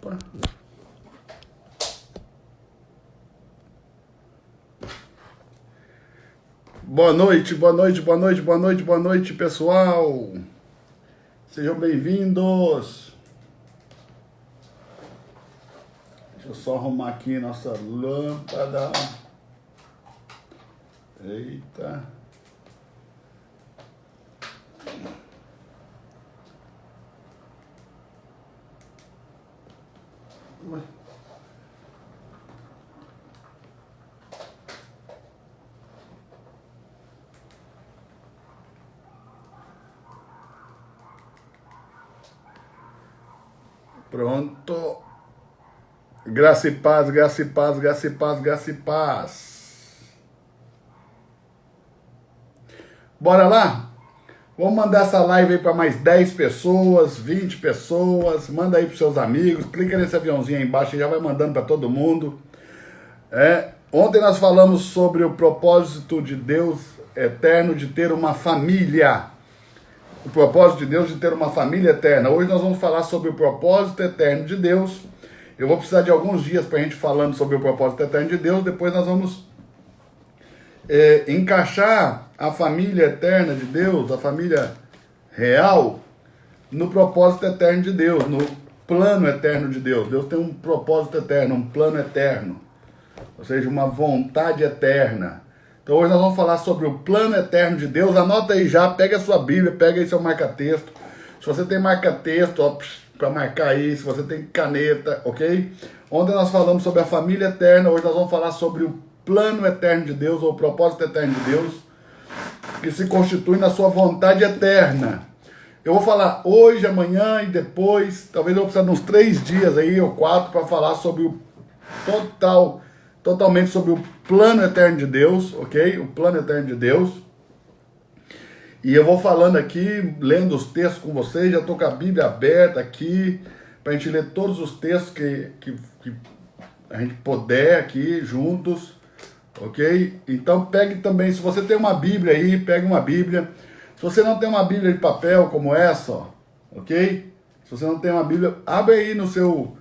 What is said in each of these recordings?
Opa. Boa noite, boa noite, boa noite, boa noite, boa noite, pessoal. Sejam bem-vindos. Deixa eu só arrumar aqui nossa lâmpada. Eita. Ué. Pronto. Graça e paz, graça e paz, graça e paz, graça e paz. Bora lá? Vamos mandar essa live aí para mais 10 pessoas, 20 pessoas. Manda aí para seus amigos. Clica nesse aviãozinho aí embaixo e já vai mandando para todo mundo. Ontem nós falamos sobre o propósito de Deus eterno de ter uma família. O propósito de Deus de ter uma família eterna. Hoje nós vamos falar sobre o propósito eterno de Deus. Eu vou precisar de alguns dias para a gente falando sobre o propósito eterno de Deus. Depois nós vamos encaixar a família eterna de Deus, a família real, no propósito eterno de Deus, no plano eterno de Deus. Deus tem um propósito eterno, um plano eterno, ou seja, uma vontade eterna. Então hoje nós vamos falar sobre o plano eterno de Deus. Anota aí já, pega a sua Bíblia, pega aí seu marca-texto. Se você tem marca-texto, para marcar aí, se você tem caneta, ok? Ontem nós falamos sobre a família eterna, hoje nós vamos falar sobre o plano eterno de Deus, ou o propósito eterno de Deus, que se constitui na sua vontade eterna. Eu vou falar hoje, amanhã e depois, talvez eu vou precisar de uns 3 dias aí, ou 4, para falar sobre o totalmente sobre o plano eterno de Deus, ok? O plano eterno de Deus. E eu vou falando aqui, lendo os textos com vocês, já estou com a Bíblia aberta aqui, para a gente ler todos os textos que a gente puder aqui, juntos, ok? Então pegue também, se você tem uma Bíblia aí, pegue uma Bíblia. Se você não tem uma Bíblia de papel como essa, ó, ok? Se você não tem uma Bíblia, abre aí no seu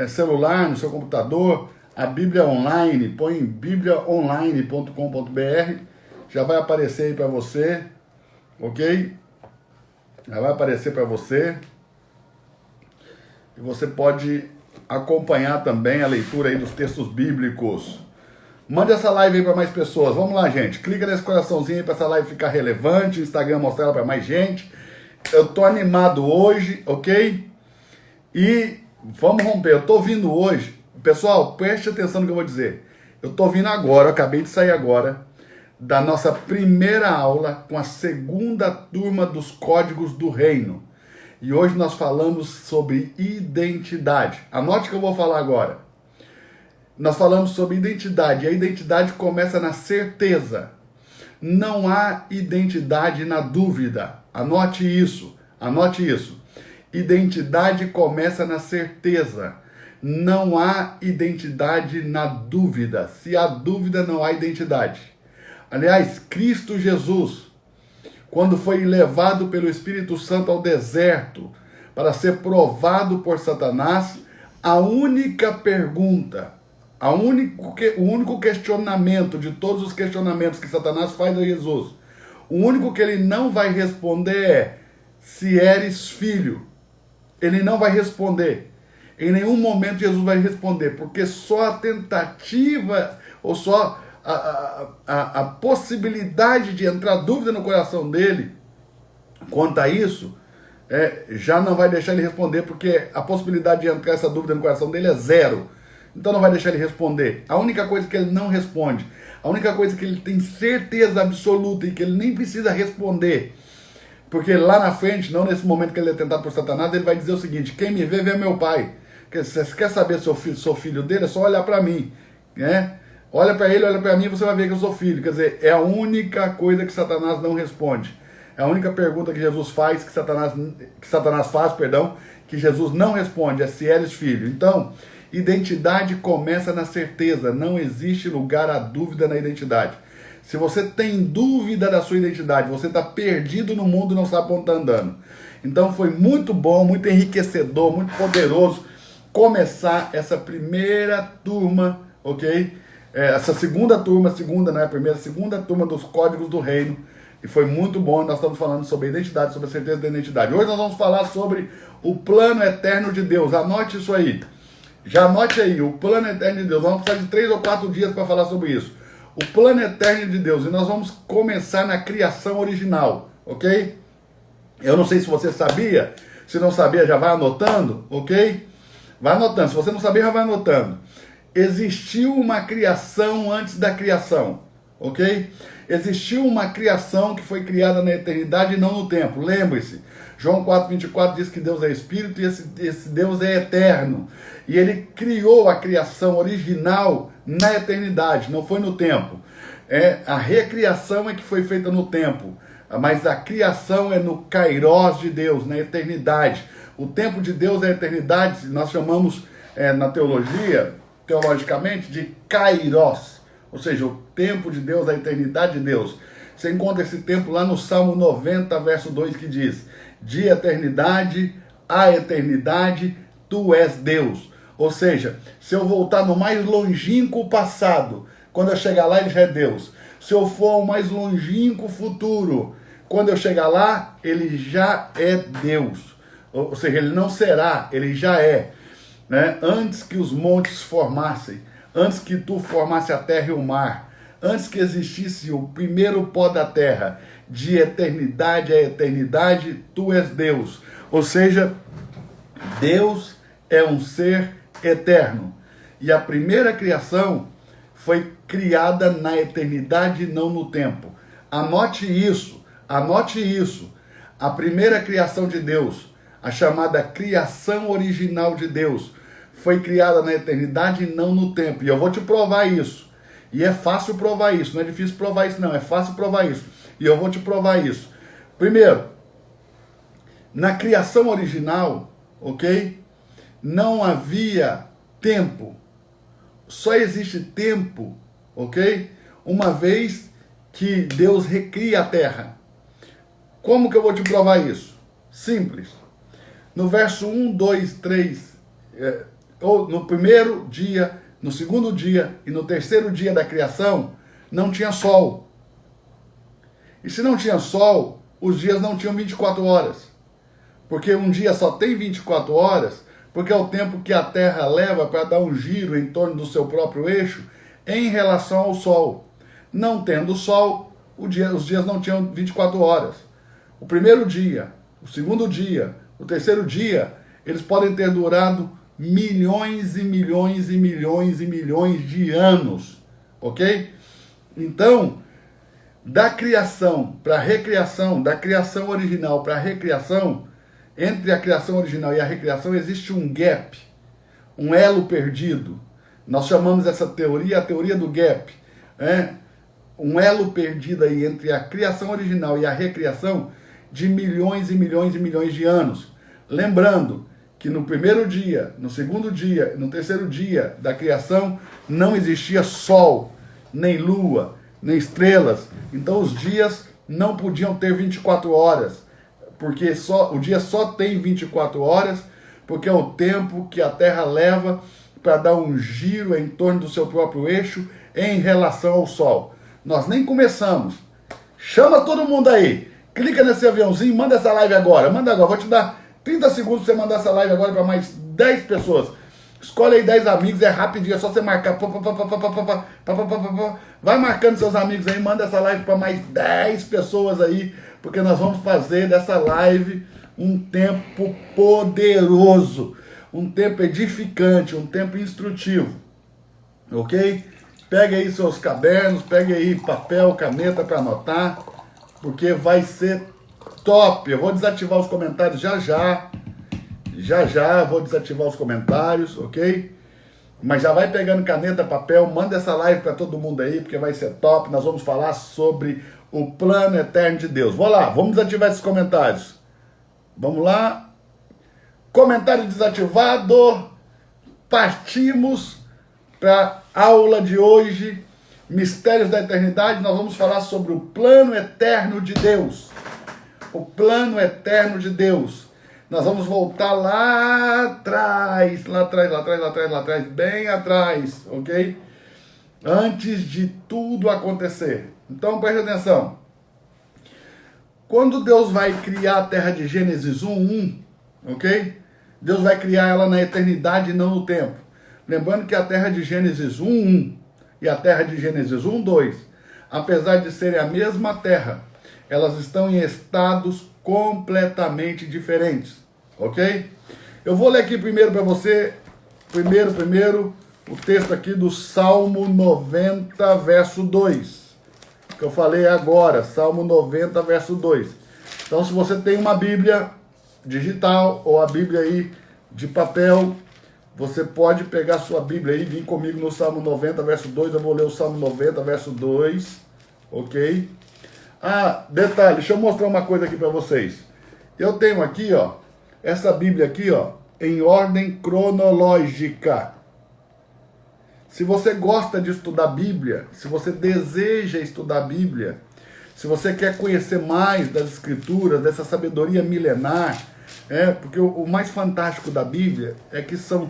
celular, no seu computador, a Bíblia online, põe em bibliaonline.com.br, já vai aparecer aí para você, ok? Já vai aparecer para você. E você pode acompanhar também a leitura aí dos textos bíblicos. Mande essa live aí para mais pessoas. Vamos lá, gente. Clica nesse coraçãozinho aí para essa live ficar relevante. O Instagram mostrar ela para mais gente. Eu tô animado hoje, ok? E vamos romper. Eu tô vindo hoje. Pessoal, preste atenção no que eu vou dizer. Eu tô vindo agora, eu acabei de sair agora, da nossa primeira aula com a segunda turma dos Códigos do Reino. E hoje nós falamos sobre identidade. Anote o que eu vou falar agora. Nós falamos sobre identidade. E a identidade começa na certeza. Não há identidade na dúvida. Anote isso. Anote isso. Identidade começa na certeza. Não há identidade na dúvida. Se há dúvida, não há identidade. Aliás, Cristo Jesus, quando foi levado pelo Espírito Santo ao deserto para ser provado por Satanás, a única pergunta, o único questionamento de todos os questionamentos que Satanás faz a Jesus, o único que ele não vai responder é: se eres filho. Ele não vai responder. Em nenhum momento Jesus vai responder, porque só a tentativa, ou só a possibilidade de entrar dúvida no coração dele quanto a isso, já não vai deixar ele responder, porque a possibilidade de entrar essa dúvida no coração dele é zero. Então não vai deixar ele responder. A única coisa que ele não responde, a única coisa que ele tem certeza absoluta e que ele nem precisa responder, porque lá na frente, não nesse momento que ele é tentado por Satanás, ele vai dizer o seguinte: quem me vê, vê meu pai. Você quer saber se eu sou filho dele? É só olhar para mim, né? Olha para ele, olha para mim, você vai ver que eu sou filho. Quer dizer, é a única coisa que Satanás não responde. É a única pergunta que Jesus faz, que Satanás faz, que Jesus não responde, é se eres filho. Então, identidade começa na certeza. Não existe lugar à dúvida na identidade. Se você tem dúvida da sua identidade, você está perdido no mundo e não sabe onde está andando. Então foi muito bom, muito enriquecedor, muito poderoso começar essa primeira turma, ok? Essa segunda turma, segunda, não é a primeira, segunda turma dos Códigos do Reino. E foi muito bom, nós estamos falando sobre a identidade, sobre a certeza da identidade. Hoje nós vamos falar sobre o plano eterno de Deus. Anote isso aí. Já anote aí, o plano eterno de Deus. Vamos precisar de 3 ou 4 dias para falar sobre isso. O plano eterno de Deus. E nós vamos começar na criação original, ok? Eu não sei se você sabia. Se não sabia, já vai anotando, ok? Vai anotando. Se você não sabia, já vai anotando. Existiu uma criação antes da criação, ok? Existiu uma criação que foi criada na eternidade e não no tempo. Lembre-se, João 4,24 diz que Deus é Espírito e esse Deus é eterno. E Ele criou a criação original na eternidade, não foi no tempo. A recriação é que foi feita no tempo, mas a criação é no Kairos de Deus, na eternidade. O tempo de Deus é a eternidade, nós chamamos na teologia, teologicamente, de Kairos. Ou seja, o tempo de Deus, a eternidade de Deus. Você encontra esse tempo lá no Salmo 90, verso 2, que diz: de eternidade a eternidade, tu és Deus. Ou seja, se eu voltar no mais longínquo passado, quando eu chegar lá, ele já é Deus. Se eu for ao mais longínquo futuro, quando eu chegar lá, ele já é Deus. Ou seja, ele não será, ele já é. Né? Antes que os montes formassem, antes que tu formasse a terra e o mar, antes que existisse o primeiro pó da terra, de eternidade a eternidade, tu és Deus. Ou seja, Deus é um ser eterno. E a primeira criação foi criada na eternidade, não no tempo. Anote isso, anote isso. A primeira criação de Deus, a chamada criação original de Deus, foi criada na eternidade e não no tempo. E eu vou te provar isso. E é fácil provar isso, não é difícil provar isso não, é fácil provar isso. E eu vou te provar isso. Primeiro, na criação original, ok? Não havia tempo. Só existe tempo, ok? Uma vez que Deus recria a terra. Como que eu vou te provar isso? Simples. No verso 1, 2, 3, ou no primeiro dia, no segundo dia e no terceiro dia da criação, não tinha sol. E se não tinha sol, os dias não tinham 24 horas. Porque um dia só tem 24 horas, porque é o tempo que a Terra leva para dar um giro em torno do seu próprio eixo em relação ao Sol. Não tendo sol, os dias não tinham 24 horas. O primeiro dia, o segundo dia, o terceiro dia, eles podem ter durado milhões e milhões e milhões e milhões de anos, ok? Então, da criação para a recriação, da criação original para a recriação, entre a criação original e a recriação existe um gap, um elo perdido. Nós chamamos essa teoria a teoria do gap, um elo perdido aí entre a criação original e a recriação de milhões e milhões e milhões de anos. Lembrando que no primeiro dia, no segundo dia, no terceiro dia da criação não existia sol, nem lua, nem estrelas. Então os dias não podiam ter 24 horas, porque o dia só tem 24 horas, porque é o tempo que a Terra leva para dar um giro em torno do seu próprio eixo em relação ao Sol. Nós nem começamos. Chama todo mundo aí. Clica nesse aviãozinho, manda essa live agora. Manda agora. Vou te dar 30 segundos para você mandar essa live agora para mais 10 pessoas. Escolhe aí 10 amigos, é rapidinho, é só você marcar. Vai marcando seus amigos aí, manda essa live para mais 10 pessoas aí, porque nós vamos fazer dessa live um tempo poderoso, um tempo edificante, um tempo instrutivo, ok? Pegue aí seus cadernos, pegue aí papel, caneta para anotar, porque vai ser top. Eu vou desativar os comentários já vou desativar os comentários, ok? Mas já vai pegando caneta, papel, manda essa live para todo mundo aí, porque vai ser top. Nós vamos falar sobre o plano eterno de Deus. Vamos lá, vamos desativar esses comentários. Vamos lá. Comentário desativado. Partimos para a aula de hoje, Mistérios da Eternidade. Nós vamos falar sobre o plano eterno de Deus. O plano eterno de Deus. Nós vamos voltar lá atrás, bem atrás, ok? Antes de tudo acontecer. Então preste atenção. Quando Deus vai criar a terra de Gênesis 1:1, ok? Deus vai criar ela na eternidade e não no tempo. Lembrando que a terra de Gênesis 1:1 e a terra de Gênesis 1:2, apesar de serem a mesma terra, elas estão em estados completamente diferentes, ok? Eu vou ler aqui primeiro para você, primeiro, o texto aqui do Salmo 90, verso 2, que eu falei agora, Salmo 90, verso 2. Então, se você tem uma Bíblia digital ou a Bíblia aí de papel, você pode pegar sua Bíblia aí e vir comigo no Salmo 90, verso 2. Eu vou ler o Salmo 90, verso 2, ok? Ah, detalhe, deixa eu mostrar uma coisa aqui para vocês. Eu tenho aqui, ó, essa Bíblia aqui, ó, em ordem cronológica. Se você gosta de estudar Bíblia, se você deseja estudar Bíblia, se você quer conhecer mais das Escrituras, dessa sabedoria milenar, porque o mais fantástico da Bíblia é que são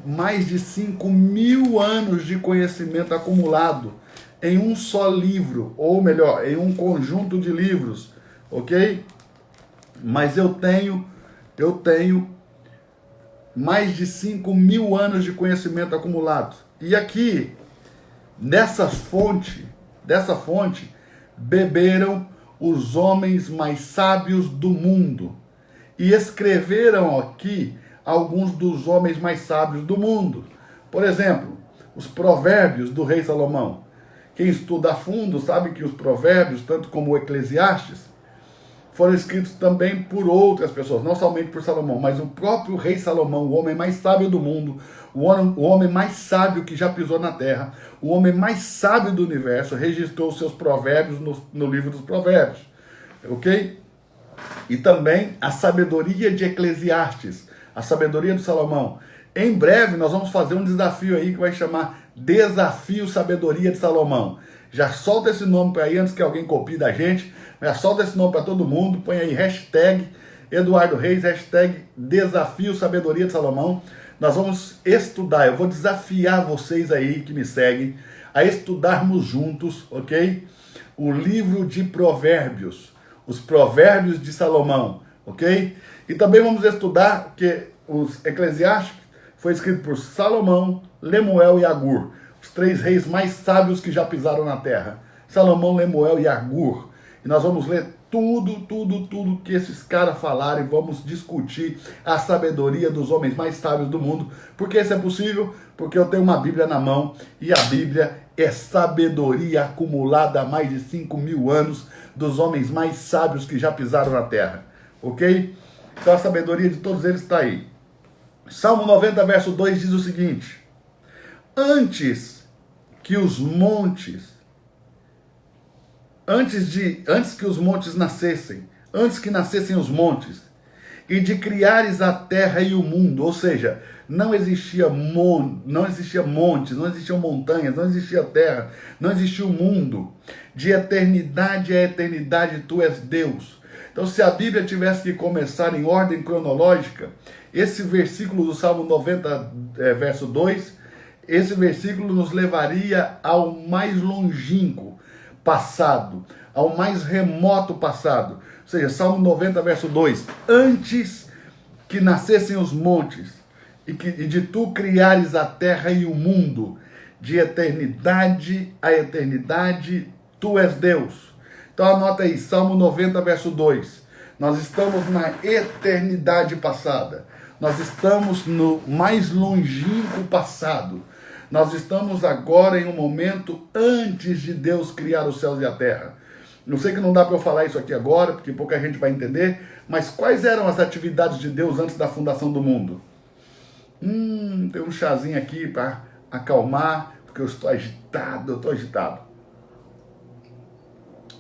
mais de 5.000 anos de conhecimento acumulado em um só livro, ou melhor, em um conjunto de livros, ok? Mas eu tenho mais de 5.000 anos de conhecimento acumulado. E aqui, dessa fonte, beberam os homens mais sábios do mundo. E escreveram aqui alguns dos homens mais sábios do mundo. Por exemplo, os provérbios do rei Salomão. Quem estuda a fundo sabe que os provérbios, tanto como o Eclesiastes, foram escritos também por outras pessoas, não somente por Salomão, mas o próprio rei Salomão, o homem mais sábio do mundo, o homem mais sábio que já pisou na terra, o homem mais sábio do universo, registrou seus provérbios no livro dos provérbios, ok? E também a sabedoria de Eclesiastes, a sabedoria de Salomão. Em breve nós vamos fazer um desafio aí que vai chamar Desafio Sabedoria de Salomão. Já solta esse nome para aí antes que alguém copie da gente. Já solta esse nome para todo mundo. Põe aí hashtag Eduardo Reis, hashtag Desafio Sabedoria de Salomão. Nós vamos estudar. Eu vou desafiar vocês aí que me seguem a estudarmos juntos, ok? O livro de Provérbios. Os Provérbios de Salomão, ok? E também vamos estudar que os Eclesiastes foi escrito por Salomão, Lemuel e Agur, os 3 reis mais sábios que já pisaram na terra. Salomão, Lemuel e Agur. E nós vamos ler tudo que esses caras falaram e vamos discutir a sabedoria dos homens mais sábios do mundo. Por que isso é possível? Porque eu tenho uma Bíblia na mão e a Bíblia é sabedoria acumulada há mais de 5.000 anos dos homens mais sábios que já pisaram na terra. Ok? Então a sabedoria de todos eles está aí. Salmo 90, verso 2 diz o seguinte: antes que os montes nascessem, antes que nascessem os montes, e de criares a terra e o mundo, ou seja, não existia montes, não existiam montanhas, não existia terra, não existia o mundo. De eternidade a eternidade tu és Deus. Então, se a Bíblia tivesse que começar em ordem cronológica, esse versículo do Salmo 90, verso 2, esse versículo nos levaria ao mais longínquo passado, ao mais remoto passado. Ou seja, Salmo 90, verso 2, antes que nascessem os montes, e de tu criares a terra e o mundo, de eternidade a eternidade, tu és Deus. Então anota aí, Salmo 90, verso 2. Nós estamos na eternidade passada. Nós estamos no mais longínquo passado. Nós estamos agora em um momento antes de Deus criar os céus e a terra. Eu sei que não dá para eu falar isso aqui agora, porque pouca gente vai entender, mas quais eram as atividades de Deus antes da fundação do mundo? Tem um chazinho aqui para acalmar, porque eu estou agitado.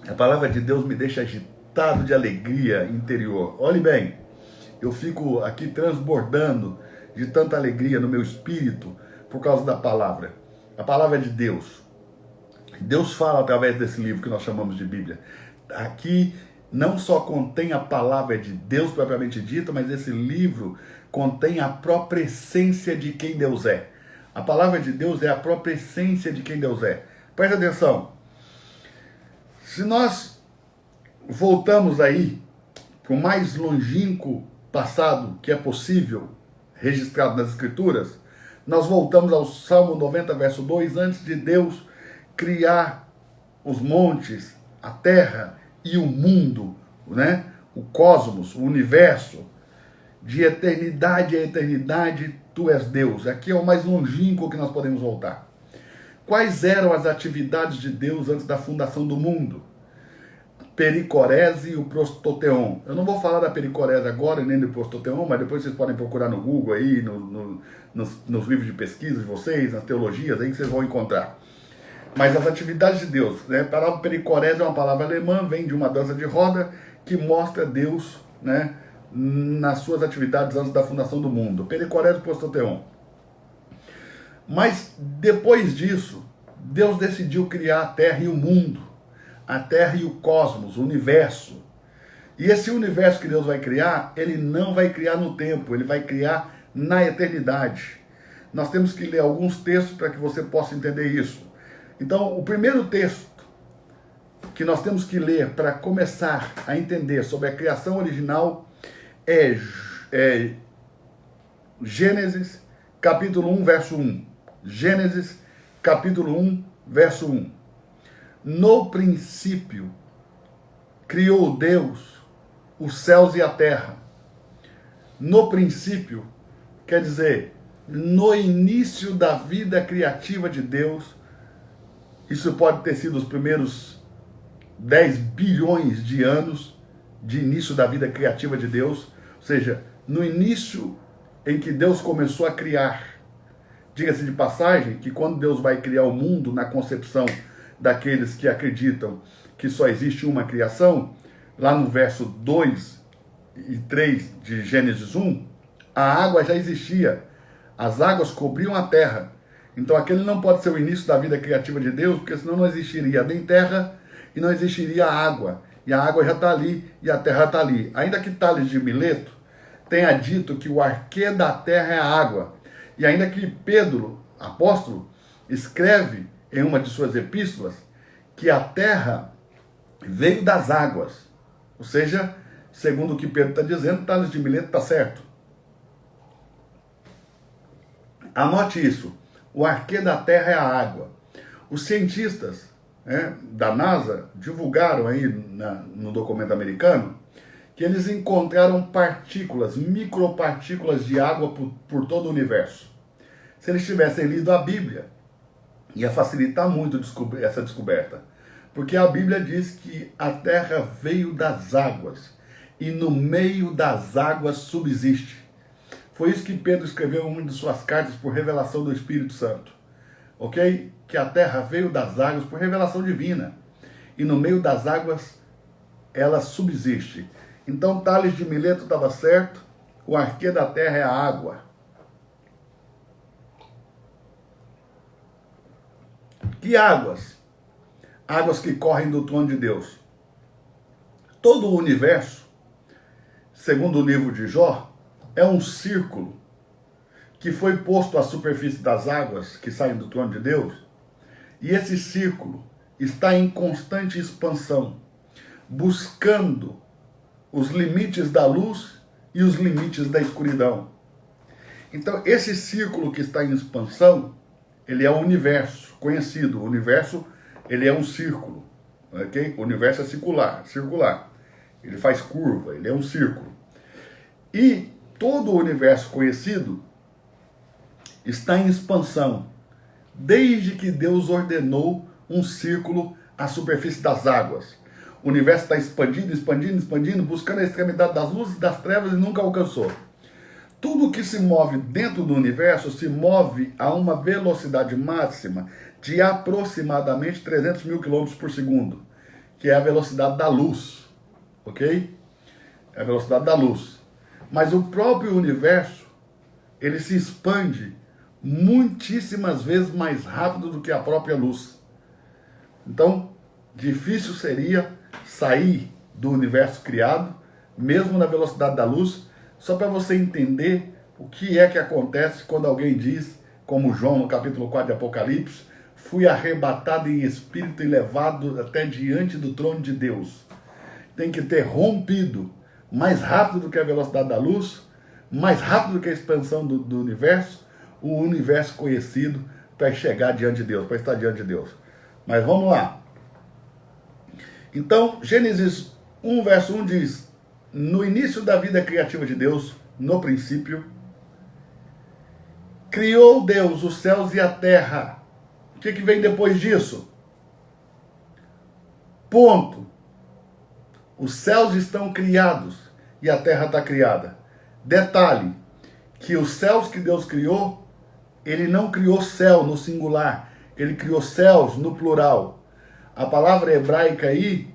A palavra de Deus me deixa agitado de alegria interior. Olhe bem, eu fico aqui transbordando de tanta alegria no meu espírito por causa da palavra. A palavra de Deus. Deus fala através desse livro que nós chamamos de Bíblia. Aqui não só contém a palavra de Deus propriamente dita, mas esse livro contém a própria essência de quem Deus é. A palavra de Deus é a própria essência de quem Deus é. Presta atenção. Se nós voltamos aí para o mais longínquo passado que é possível, registrado nas Escrituras, nós voltamos ao Salmo 90, verso 2, antes de Deus criar os montes, a terra e o mundo, né? O cosmos, o universo. De eternidade a eternidade, tu és Deus. Aqui é o mais longínquo que nós podemos voltar. Quais eram as atividades de Deus antes da fundação do mundo? Pericorese e o prostoteon. Eu não vou falar da pericorese agora, nem do prostoteon, mas depois vocês podem procurar no Google aí, nos livros de pesquisa de vocês, nas teologias aí que vocês vão encontrar. Mas as atividades de Deus, né? A palavra pericorese é uma palavra alemã, vem de uma dança de roda que mostra Deus, né, nas suas atividades antes da fundação do mundo. Pericorese e prostoteon. Mas depois disso, Deus decidiu criar a terra e o mundo. A terra e o cosmos, o universo. E esse universo que Deus vai criar, ele não vai criar no tempo, ele vai criar na eternidade. Nós temos que ler alguns textos para que você possa entender isso. Então, o primeiro texto que nós temos que ler para começar a entender sobre a criação original é Gênesis, capítulo 1, verso 1. Gênesis, capítulo 1, verso 1. No princípio, criou Deus os céus e a terra. No princípio, quer dizer, no início da vida criativa de Deus, isso pode ter sido os primeiros 10 bilhões de anos de início da vida criativa de Deus, ou seja, no início em que Deus começou a criar. Diga-se de passagem que quando Deus vai criar o mundo na concepção daqueles que acreditam que só existe uma criação, lá no verso 2 e 3 de Gênesis 1, a água já existia, as águas cobriam a terra. Então aquele não pode ser o início da vida criativa de Deus, porque senão não existiria nem terra e não existiria água. E a água já está ali e a terra está ali. Ainda que Tales de Mileto tenha dito que o arquê da terra é a água, e ainda que Pedro, apóstolo, escreve em uma de suas epístolas que a terra veio das águas. Ou seja, segundo o que Pedro está dizendo, Tales de Mileto está certo. Anote isso. O arquê da terra é a água. Os cientistas, né, da NASA divulgaram aí no documento americano que eles encontraram partículas, micropartículas de água por todo o universo. Se eles tivessem lido a Bíblia, ia facilitar muito essa descoberta. Porque a Bíblia diz que a terra veio das águas e no meio das águas subsiste. Foi isso que Pedro escreveu em uma de suas cartas por revelação do Espírito Santo. Ok? Que a terra veio das águas por revelação divina. E no meio das águas ela subsiste. Então Tales de Mileto estava certo. O arquê da terra é a água. Que águas? Águas que correm do trono de Deus. Todo o universo, segundo o livro de Jó, é um círculo que foi posto à superfície das águas que saem do trono de Deus. E esse círculo está em constante expansão, buscando os limites da luz e os limites da escuridão. Então, esse círculo que está em expansão, ele é o universo conhecido. O universo, ele é um círculo. Okay? O universo é circular. Ele faz curva, ele é um círculo. E todo o universo conhecido está em expansão, desde que Deus ordenou um círculo à superfície das águas. O universo está expandindo, buscando a extremidade das luzes e das trevas e nunca alcançou. Tudo que se move dentro do universo se move a uma velocidade máxima de aproximadamente 300 mil km por segundo, que é a velocidade da luz, ok? É a velocidade da luz. Mas o próprio universo, ele se expande muitíssimas vezes mais rápido do que a própria luz. Então, difícil seria sair do universo criado, mesmo na velocidade da luz, só para você entender o que é que acontece quando alguém diz, como João no capítulo 4 de Apocalipse, fui arrebatado em espírito e levado até diante do trono de Deus. Tem que ter rompido mais rápido do que a velocidade da luz, mais rápido do que a expansão do universo, o universo conhecido, para chegar diante de Deus, para estar diante de Deus. Mas vamos lá. Então, Gênesis 1, verso 1 diz: no início da vida criativa de Deus, no princípio, criou Deus os céus e a terra. O que vem depois disso? Ponto. Os céus estão criados e a terra está criada. Detalhe, que os céus que Deus criou, ele não criou céu no singular, ele criou céus no plural. A palavra hebraica aí,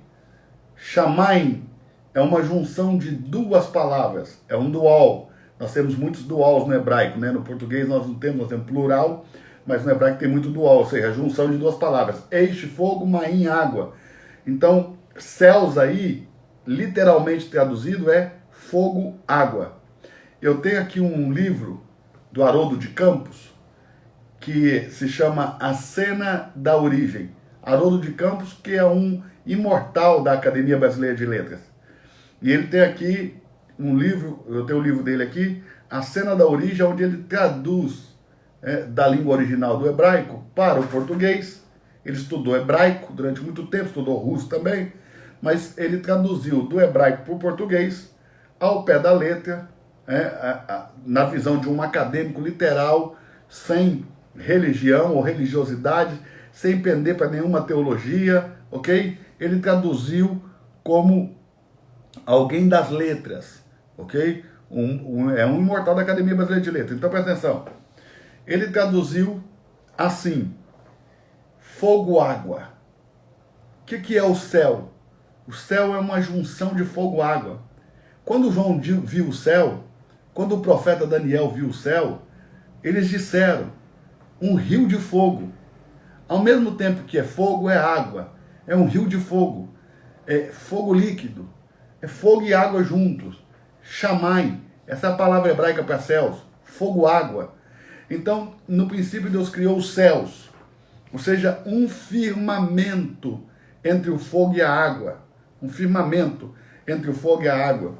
shamayim, é uma junção de duas palavras, é um dual. Nós temos muitos duals no hebraico, né? No português nós não temos, nós temos plural, mas no hebraico tem muito dual, ou seja, a junção de duas palavras. Eixe, fogo, maim, água. Então, céus aí, literalmente traduzido, é fogo, água. Eu tenho aqui um livro do Haroldo de Campos, que se chama A Cena da Origem. Haroldo de Campos, que é um imortal da Academia Brasileira de Letras. E ele tem aqui um livro, eu tenho o livro dele aqui, A Cena da Origem, onde ele traduz da língua original do hebraico para o português. Ele estudou hebraico durante muito tempo, estudou russo também, mas ele traduziu do hebraico para o português, ao pé da letra, na visão de um acadêmico literal, sem religião ou religiosidade, sem pender para nenhuma teologia, ok? Ele traduziu como alguém das letras, ok? É um imortal da Academia Brasileira de Letras. Então presta atenção. Ele traduziu assim: fogo, água. O que é o céu? O céu é uma junção de fogo e água. Quando João viu o céu, quando o profeta Daniel viu o céu, eles disseram: um rio de fogo. Ao mesmo tempo que é fogo, é água. É um rio de fogo. É fogo líquido. É fogo e água juntos. Shamayim. Essa é a palavra hebraica para céus. Fogo, água. Então, no princípio, Deus criou os céus. Ou seja, um firmamento entre o fogo e a água. Um firmamento entre o fogo e a água.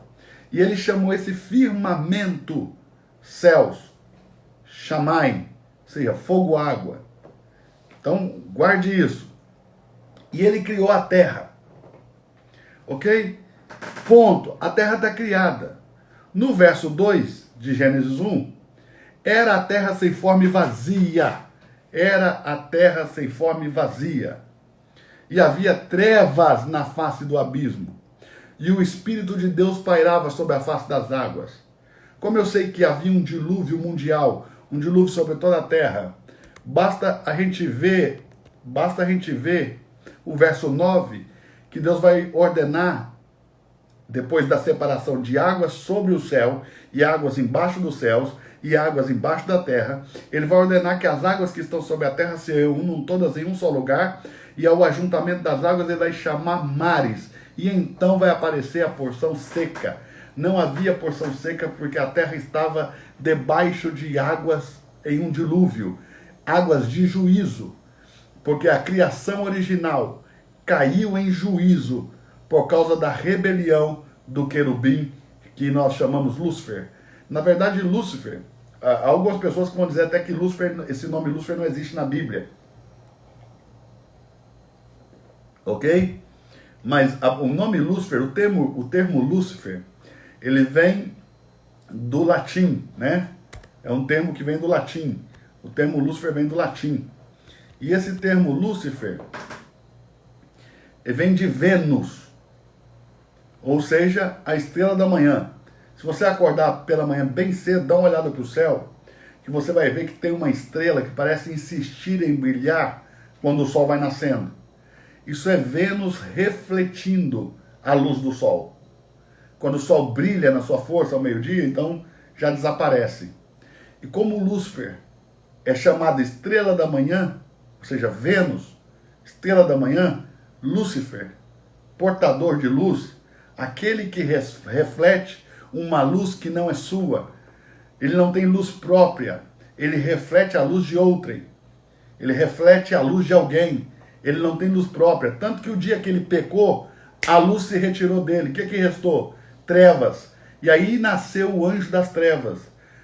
E ele chamou esse firmamento céus. Shamayim. Ou seja, fogo, água. Então, guarde isso. E ele criou a terra. Ok? Ponto. A terra está criada. No verso 2 de Gênesis 1, era a terra sem forma e vazia. Era a terra sem forma e vazia. E havia trevas na face do abismo. E o Espírito de Deus pairava sobre a face das águas. Como eu sei que havia um dilúvio mundial, um dilúvio sobre toda a terra, basta a gente ver o verso 9, que Deus vai ordenar, depois da separação de águas sobre o céu, e águas embaixo dos céus, e águas embaixo da terra, ele vai ordenar que as águas que estão sobre a terra se reúnam todas em um só lugar, e ao ajuntamento das águas ele vai chamar mares, e então vai aparecer a porção seca. Não havia porção seca porque a terra estava debaixo de águas em um dilúvio, águas de juízo, porque a criação original caiu em juízo por causa da rebelião do querubim, que nós chamamos Lúcifer. Na verdade, Lúcifer, algumas pessoas vão dizer até que Lúcifer, esse nome Lúcifer não existe na Bíblia. Ok? Mas o nome Lúcifer, o termo Lúcifer, ele vem do latim, né? É um termo que vem do latim. O termo Lúcifer vem do latim. E esse termo Lúcifer vem de Vênus, ou seja, a estrela da manhã. Se você acordar pela manhã bem cedo, dá uma olhada para o céu, que você vai ver que tem uma estrela que parece insistir em brilhar quando o sol vai nascendo. Isso é Vênus refletindo a luz do sol. Quando o sol brilha na sua força ao meio-dia, então já desaparece. E como Lúcifer é chamado estrela da manhã, ou seja, Vênus, estrela da manhã, Lúcifer, portador de luz, aquele que reflete uma luz que não é sua. Ele não tem luz própria, ele reflete a luz de outrem, ele reflete a luz de alguém, ele não tem luz própria. Tanto que o dia que ele pecou, a luz se retirou dele. O que restou? Trevas. E aí nasceu o anjo das trevas.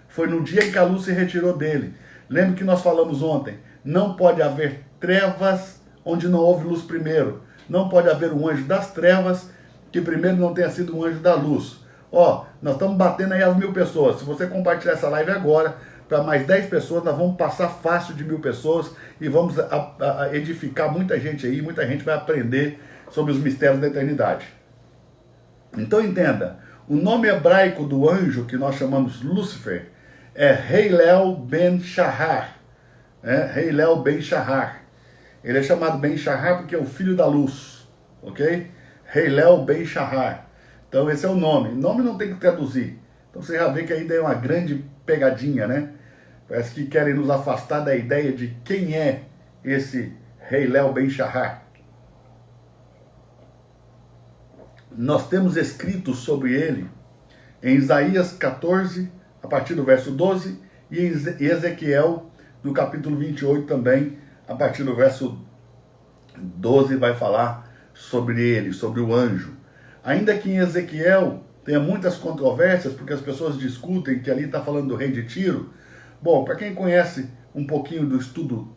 Foi no dia em que a luz se retirou dele. Lembra que nós falamos ontem? Não pode haver trevas onde não houve luz primeiro. Não pode haver um anjo das trevas que primeiro não tenha sido um anjo da luz. Ó, nós estamos batendo aí as 1000 pessoas. Se você compartilhar essa live agora, para mais 10 pessoas, nós vamos passar fácil de 1000 pessoas e vamos edificar muita gente aí, muita gente vai aprender sobre os mistérios da eternidade. Então entenda, o nome hebraico do anjo que nós chamamos Lúcifer é Heilel Ben Shahar. Heilel Ben Shahar. Ele é chamado Ben Shahar porque é o filho da luz, ok? Heilel Ben Shahar. Então esse é o nome. O nome não tem que traduzir. Então você já vê que aí deu uma grande pegadinha, né? Parece que querem nos afastar da ideia de quem é esse Heilel Ben Shahar. Nós temos escrito sobre ele em Isaías 14, a partir do verso 12, e em Ezequiel, no capítulo 28 também, a partir do verso 12, vai falar sobre ele, sobre o anjo. Ainda que em Ezequiel tenha muitas controvérsias, porque as pessoas discutem que ali está falando do rei de Tiro. Bom, para quem conhece um pouquinho do estudo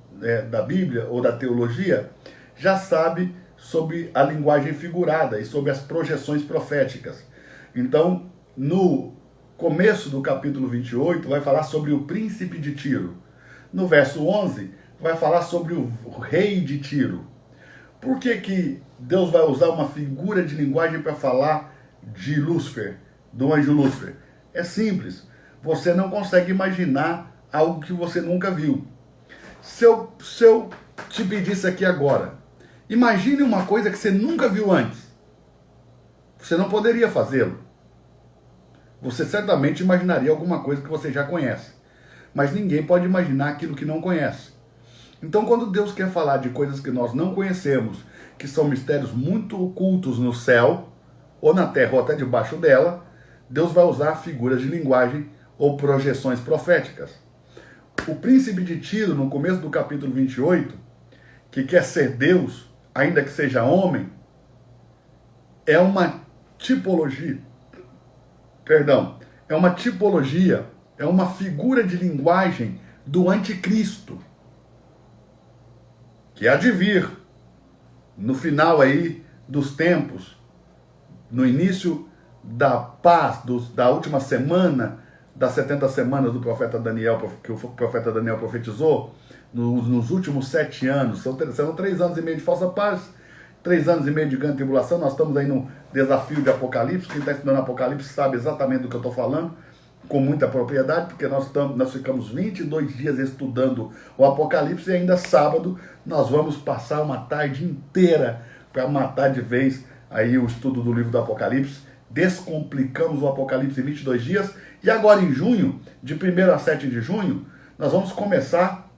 da Bíblia ou da teologia, já sabe sobre a linguagem figurada e sobre as projeções proféticas. Então, no começo do capítulo 28, vai falar sobre o príncipe de Tiro. No verso 11, vai falar sobre o rei de Tiro. Por que Deus vai usar uma figura de linguagem para falar de Lúcifer, do anjo Lúcifer? É simples. Você não consegue imaginar algo que você nunca viu. Se eu te pedisse aqui agora, imagine uma coisa que você nunca viu antes. Você não poderia fazê-lo. Você certamente imaginaria alguma coisa que você já conhece. Mas ninguém pode imaginar aquilo que não conhece. Então, quando Deus quer falar de coisas que nós não conhecemos, que são mistérios muito ocultos no céu, ou na terra, ou até debaixo dela, Deus vai usar figuras de linguagem ou projeções proféticas. O príncipe de Tiro, no começo do capítulo 28, que quer ser Deus, ainda que seja homem, é uma tipologia, é uma figura de linguagem do anticristo, que há de vir no final aí dos tempos, no início da paz, da última semana, das 70 semanas do profeta Daniel, que o profeta Daniel profetizou, nos últimos 7 anos, serão 3 anos e meio de falsa paz, 3 anos e meio de grande tribulação. Nós estamos aí no desafio de Apocalipse. Quem está estudando Apocalipse sabe exatamente do que eu estou falando, com muita propriedade, porque nós ficamos 22 dias estudando o Apocalipse e ainda sábado nós vamos passar uma tarde inteira para matar de vez aí o estudo do livro do Apocalipse. Descomplicamos o Apocalipse em 22 dias e agora em junho, de 1º a 7 de junho, nós vamos começar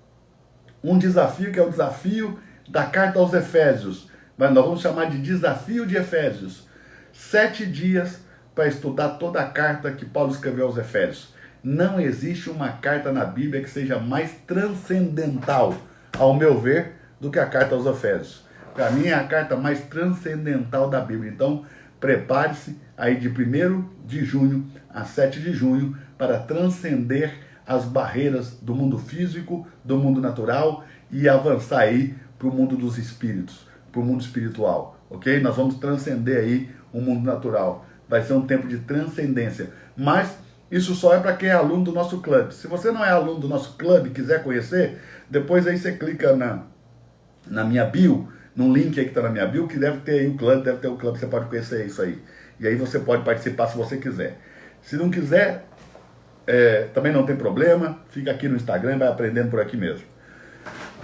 um desafio que é o desafio da carta aos Efésios, mas nós vamos chamar de desafio de Efésios. 7 dias para estudar toda a carta que Paulo escreveu aos Efésios. Não existe uma carta na Bíblia que seja mais transcendental, ao meu ver, do que a carta aos Efésios. Para mim é a carta mais transcendental da Bíblia. Então, prepare-se aí de 1º de junho a 7 de junho para transcender as barreiras do mundo físico, do mundo natural e avançar aí para o mundo dos espíritos, para o mundo espiritual, ok? Nós vamos transcender aí o mundo natural. Vai ser um tempo de transcendência. Mas isso só é para quem é aluno do nosso clube. Se você não é aluno do nosso clube e quiser conhecer, depois aí você clica na minha bio, num link aí que está na minha bio, que deve ter aí o clube, você pode conhecer isso aí. E aí você pode participar se você quiser. Se não quiser, também não tem problema, fica aqui no Instagram e vai aprendendo por aqui mesmo.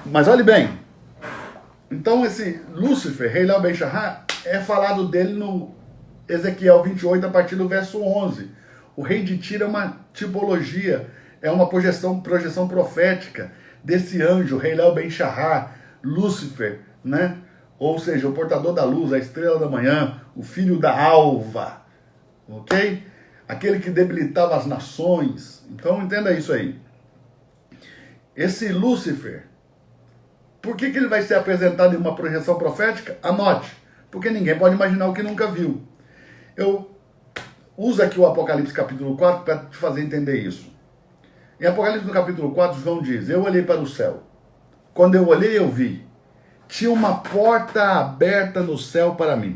Mas olhe bem, então esse Lúcifer, Heilel Ben Shahar, é falado dele no Ezequiel 28, a partir do verso 11. O rei de Tiro é uma tipologia, é uma projeção profética desse anjo, Heilel Ben Shahar, Lúcifer, né? ou seja, o portador da luz, a estrela da manhã, o filho da alva, ok? Aquele que debilitava as nações. Então entenda isso aí. Esse Lúcifer, por que ele vai ser apresentado em uma projeção profética? Anote, porque ninguém pode imaginar o que nunca viu. Eu uso aqui o Apocalipse capítulo 4 para te fazer entender isso. Em Apocalipse no capítulo 4, João diz: eu olhei para o céu. Quando eu olhei, eu vi. Tinha uma porta aberta no céu para mim.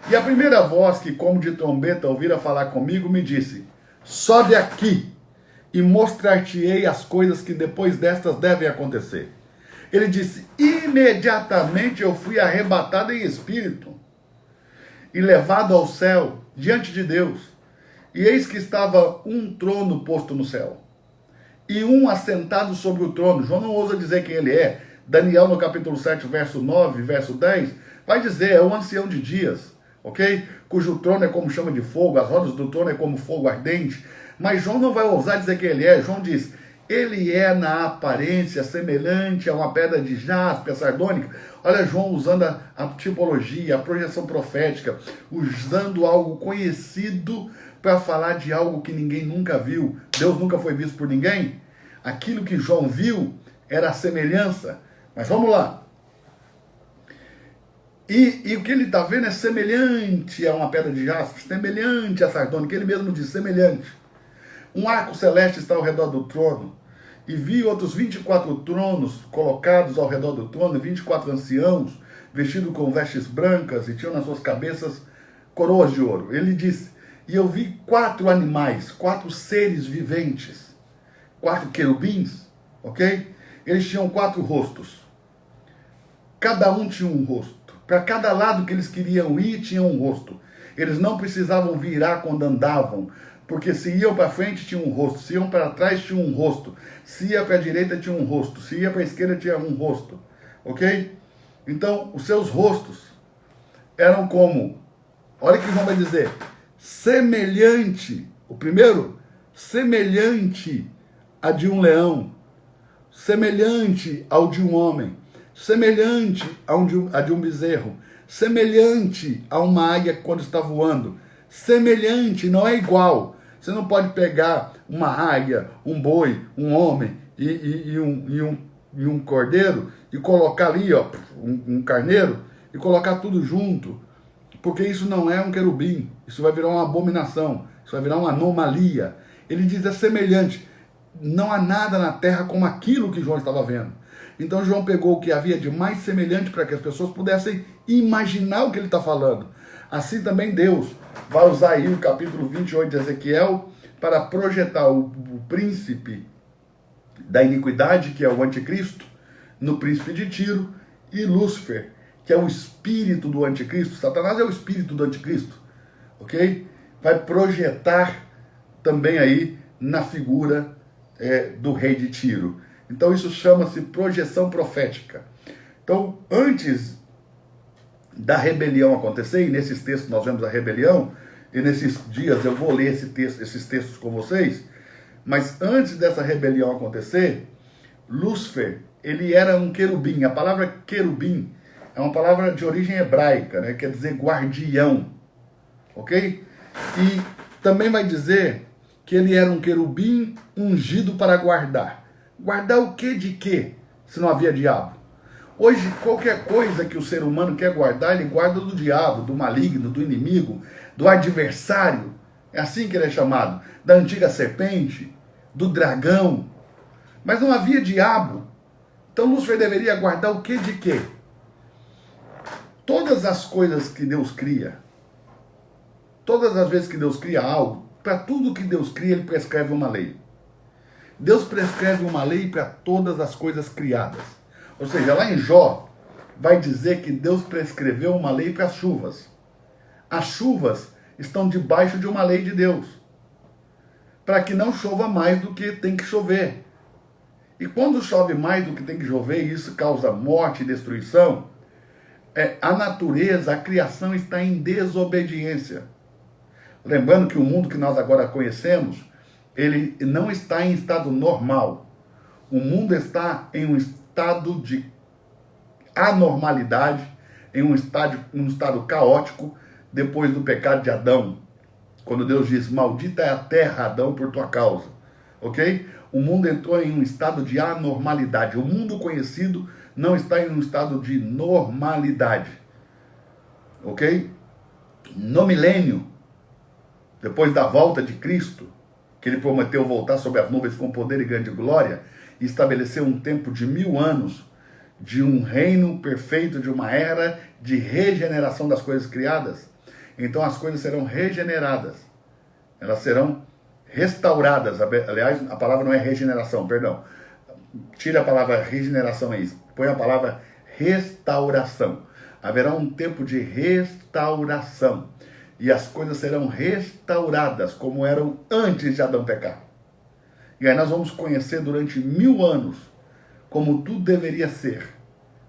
E a primeira voz que, como de trombeta, ouvira falar comigo, me disse: sobe aqui e mostrar-te-ei as coisas que depois destas devem acontecer. Ele disse: imediatamente eu fui arrebatado em espírito e levado ao céu, diante de Deus. E eis que estava um trono posto no céu, e um assentado sobre o trono. João não ousa dizer quem ele é. Daniel, no capítulo 7, verso 9, verso 10, vai dizer: é o ancião de dias, ok? Cujo trono é como chama de fogo, as rodas do trono é como fogo ardente. Mas João não vai ousar dizer quem ele é. João diz: ele é na aparência semelhante a uma pedra de jaspe, a sardônica. Olha João usando a tipologia, a projeção profética, usando algo conhecido para falar de algo que ninguém nunca viu. Deus nunca foi visto por ninguém. Aquilo que João viu era a semelhança. Mas vamos lá. E o que ele está vendo é semelhante a uma pedra de jaspe, semelhante a sardônica. Ele mesmo diz semelhante. Um arco celeste está ao redor do trono. E vi outros 24 tronos colocados ao redor do trono, 24 anciãos, vestidos com vestes brancas, e tinham nas suas cabeças coroas de ouro. Ele disse: e eu vi 4 animais, 4 seres viventes, 4 querubins, ok? Eles tinham 4 rostos. Cada um tinha um rosto. Para cada lado que eles queriam ir, tinha um rosto. Eles não precisavam virar quando andavam, porque se iam para frente tinha um rosto, se iam para trás tinha um rosto, se ia para a direita tinha um rosto, se ia para a esquerda tinha um rosto, ok? Então, os seus rostos eram como, olha o que João vai dizer, semelhante, o primeiro, semelhante a de um leão, semelhante ao de um homem, semelhante a de um bezerro, semelhante a uma águia quando está voando, semelhante, não é igual. Você não pode pegar uma águia, um boi, um homem e um cordeiro e colocar ali, ó, um carneiro, e colocar tudo junto, porque isso não é um querubim, isso vai virar uma abominação, isso vai virar uma anomalia. Ele diz: é semelhante. Não há nada na terra como aquilo que João estava vendo. Então João pegou o que havia de mais semelhante para que as pessoas pudessem imaginar o que ele está falando. Assim também Deus vai usar aí o capítulo 28 de Ezequiel para projetar o príncipe da iniquidade, que é o anticristo, no príncipe de Tiro, e Lúcifer, que é o espírito do anticristo. Satanás é o espírito do anticristo, ok? Vai projetar também aí na figura do rei de Tiro. Então isso chama-se projeção profética. Então, antes da rebelião acontecer, e nesses textos nós vemos a rebelião, e nesses dias eu vou ler esses textos com vocês, mas antes dessa rebelião acontecer, Lúcifer, ele era um querubim. A palavra querubim é uma palavra de origem hebraica, né? Quer dizer guardião, ok? E também vai dizer que ele era um querubim ungido para guardar. Guardar o que de quê, se não havia diabo? Hoje, qualquer coisa que o ser humano quer guardar, ele guarda do diabo, do maligno, do inimigo, do adversário. É assim que ele é chamado. Da antiga serpente, do dragão. Mas não havia diabo. Então Lúcifer deveria guardar o que de quê? Todas as coisas que Deus cria, todas as vezes que Deus cria algo, para tudo que Deus cria, ele prescreve uma lei. Deus prescreve uma lei para todas as coisas criadas. Ou seja, lá em Jó, vai dizer que Deus prescreveu uma lei para as chuvas. As chuvas estão debaixo de uma lei de Deus, para que não chova mais do que tem que chover. E quando chove mais do que tem que chover, e isso causa morte e destruição, a natureza, a criação está em desobediência. Lembrando que o mundo que nós agora conhecemos, ele não está em estado normal. O mundo está em um estado de anormalidade, um estado caótico depois do pecado de Adão. Quando Deus diz, maldita é a terra, Adão, por tua causa. Ok? O mundo entrou em um estado de anormalidade. O mundo conhecido não está em um estado de normalidade. Ok? No milênio, depois da volta de Cristo, que ele prometeu voltar sobre as nuvens com poder e grande glória, e estabeleceu um tempo de 1000 anos, de um reino perfeito, de uma era de regeneração das coisas criadas. Então as coisas serão regeneradas, elas serão restauradas. Aliás, a palavra não é regeneração, perdão. Tira a palavra regeneração aí, põe a palavra restauração. Haverá um tempo de restauração. E as coisas serão restauradas como eram antes de Adão pecar. E aí nós vamos conhecer durante 1000 anos como tudo deveria ser.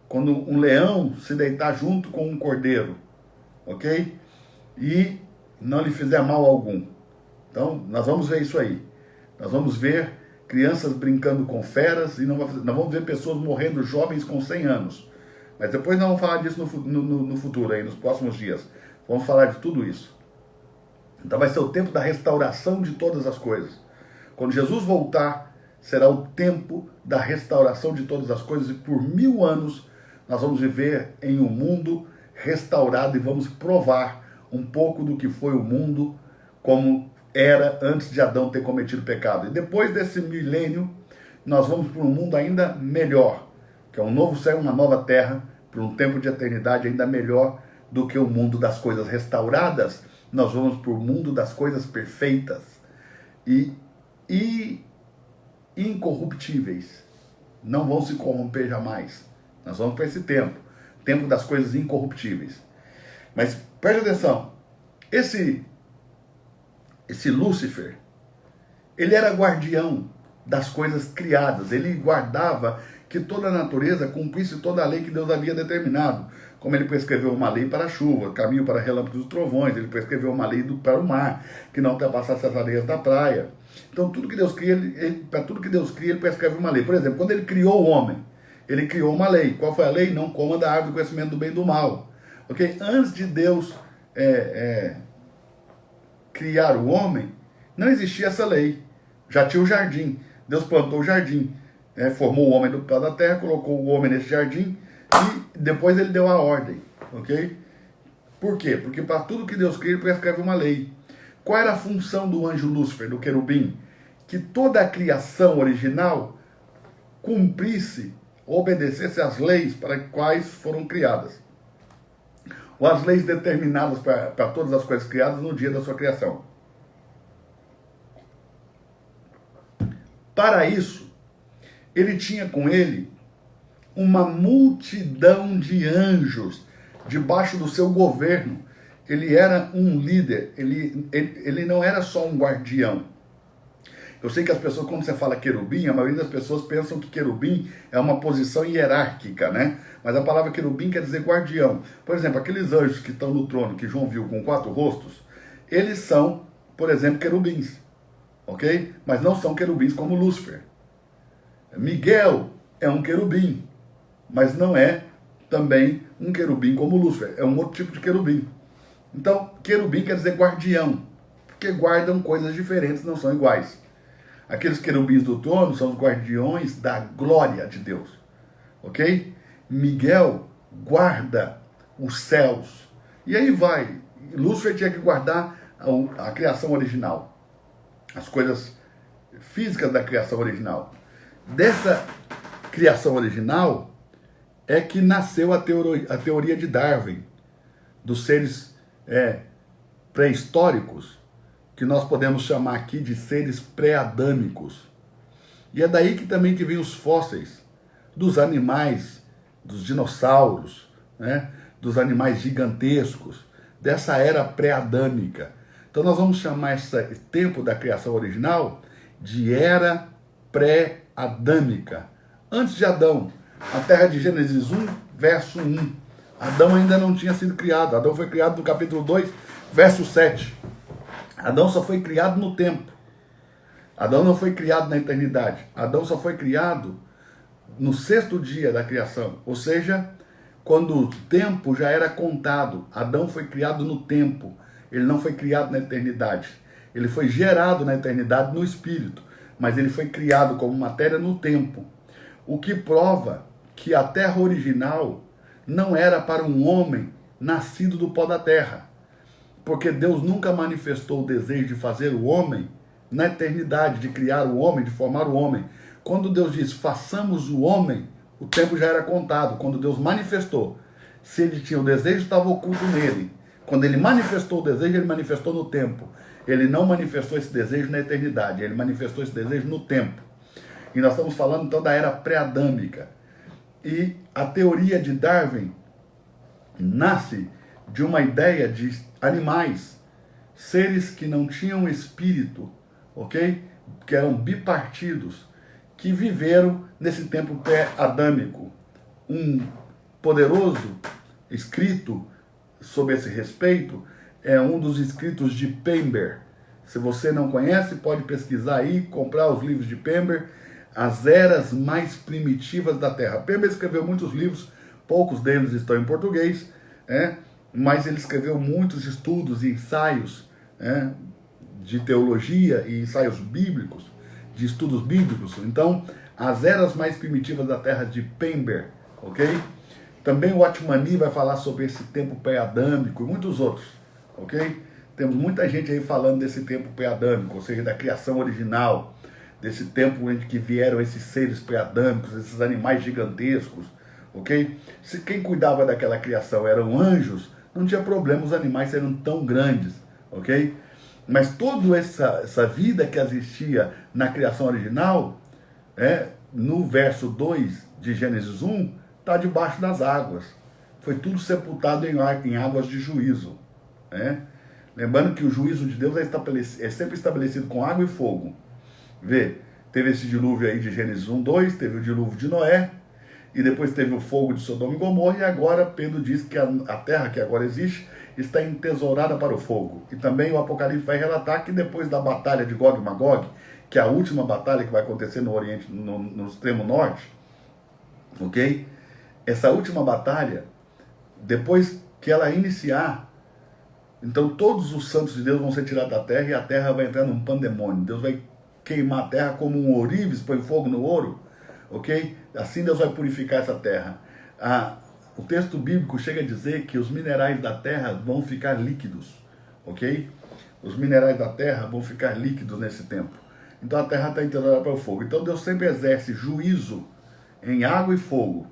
Quando um leão se deitar junto com um cordeiro, ok? E não lhe fizer mal algum. Então, nós vamos ver isso aí. Nós vamos ver crianças brincando com feras e nós vamos ver pessoas morrendo jovens com 100 anos. Mas depois nós vamos falar disso no futuro, aí, nos próximos dias. Vamos falar de tudo isso. Então vai ser o tempo da restauração de todas as coisas. Quando Jesus voltar, será o tempo da restauração de todas as coisas. E por 1000 anos nós vamos viver em um mundo restaurado e vamos provar um pouco do que foi o mundo como era antes de Adão ter cometido pecado. E depois desse milênio, nós vamos para um mundo ainda melhor, que é um novo céu e uma nova terra, para um tempo de eternidade ainda melhor do que o mundo das coisas restauradas. Nós vamos para o mundo das coisas perfeitas e incorruptíveis. Não vão se corromper jamais. Nós vamos para esse tempo das coisas incorruptíveis. Mas preste atenção, esse Lúcifer, ele era guardião das coisas criadas, ele guardava que toda a natureza cumprisse toda a lei que Deus havia determinado, como ele prescreveu uma lei para a chuva, caminho para relâmpagos e trovões, ele prescreveu uma lei para o mar, que não ultrapassasse as areias da praia. Então tudo que Deus cria, para tudo que Deus cria, ele prescreve uma lei. Por exemplo, quando ele criou o homem, ele criou uma lei. Qual foi a lei? Não coma da árvore do conhecimento do bem e do mal. Ok? Antes de Deus criar o homem, não existia essa lei. Já tinha o jardim. Deus plantou o jardim, formou o homem do pó da terra, colocou o homem nesse jardim e depois ele deu a ordem. Ok? Por quê? Porque para tudo que Deus cria, ele prescreve uma lei. Qual era a função do anjo Lúcifer, do querubim? Que toda a criação original cumprisse, obedecesse às leis para as quais foram criadas. Ou as leis determinadas para todas as coisas criadas no dia da sua criação. Para isso, ele tinha com ele uma multidão de anjos debaixo do seu governo. Ele era um líder, ele não era só um guardião. Eu sei que as pessoas, quando você fala querubim, a maioria das pessoas pensam que querubim é uma posição hierárquica, né? Mas a palavra querubim quer dizer guardião. Por exemplo, aqueles anjos que estão no trono, que João viu com 4 rostos, eles são, por exemplo, querubins, ok? Mas não são querubins como Lúcifer. Miguel é um querubim, mas não é também um querubim como Lúcifer, é um outro tipo de querubim. Então, querubim quer dizer guardião, porque guardam coisas diferentes, não são iguais. Aqueles querubins do trono são os guardiões da glória de Deus, ok? Miguel guarda os céus. E aí vai. Lúcifer tinha que guardar a criação original, as coisas físicas da criação original. Dessa criação original é que nasceu a teoria de Darwin, dos seres pré-históricos, que nós podemos chamar aqui de seres pré-adâmicos. E é daí que também que vem os fósseis dos animais, dos dinossauros, né? Dos animais gigantescos, dessa era pré-adâmica. Então nós vamos chamar esse tempo da criação original de era pré-adâmica. Antes de Adão, a terra de Gênesis 1, verso 1. Adão ainda não tinha sido criado. Adão foi criado no capítulo 2, verso 7. Adão só foi criado no tempo. Adão não foi criado na eternidade. Adão só foi criado no 6º dia da criação. Ou seja, quando o tempo já era contado. Adão foi criado no tempo, ele não foi criado na eternidade. Ele foi gerado na eternidade no espírito, mas ele foi criado como matéria no tempo. O que prova que a terra original não era para um homem nascido do pó da terra, porque Deus nunca manifestou o desejo de fazer o homem na eternidade, de criar o homem, de formar o homem. Quando Deus diz, façamos o homem, o tempo já era contado. Quando Deus manifestou, se ele tinha o desejo, estava oculto nele. Quando ele manifestou o desejo, ele manifestou no tempo. Ele não manifestou esse desejo na eternidade, ele manifestou esse desejo no tempo. E nós estamos falando então da era pré-adâmica. E a teoria de Darwin nasce de uma ideia de animais, seres que não tinham espírito, ok? Que eram bipartidos, que viveram nesse tempo pré-adâmico. Um poderoso escrito sobre esse respeito é um dos escritos de Pember. Se você não conhece, pode pesquisar aí, comprar os livros de Pember, As Eras Mais Primitivas da Terra. Pember escreveu muitos livros, poucos deles estão em português, mas ele escreveu muitos estudos e ensaios de teologia e ensaios bíblicos, de estudos bíblicos. Então, As Eras Mais Primitivas da Terra, de Pember, ok? Também o Watchmani vai falar sobre esse tempo pré-adâmico e muitos outros, ok? Temos muita gente aí falando desse tempo pré-adâmico, ou seja, da criação original, desse tempo em que vieram esses seres pré-adâmicos, esses animais gigantescos, ok? Se quem cuidava daquela criação eram anjos, não tinha problema os animais serem tão grandes, ok? Mas toda essa vida que existia na criação original, no verso 2 de Gênesis 1, está debaixo das águas. Foi tudo sepultado em águas de juízo. Lembrando que o juízo de Deus é sempre estabelecido com água e fogo. Vê, teve esse dilúvio aí de Gênesis 1, 2, teve o dilúvio de Noé, e depois teve o fogo de Sodoma e Gomorra, e agora Pedro diz que a terra que agora existe está entesourada para o fogo. E também o Apocalipse vai relatar que depois da batalha de Gog e Magog, que é a última batalha que vai acontecer no Oriente, no extremo norte, ok? Essa última batalha, depois que ela iniciar, então todos os santos de Deus vão ser tirados da terra e a terra vai entrar num pandemônio. Deus vai queimar a terra como um ourives põe fogo no ouro, ok? Assim Deus vai purificar essa terra. O texto bíblico chega a dizer que os minerais da terra vão ficar líquidos, ok? Os minerais da terra vão ficar líquidos nesse tempo. Então a terra está entesourada para o fogo. Então Deus sempre exerce juízo em água e fogo.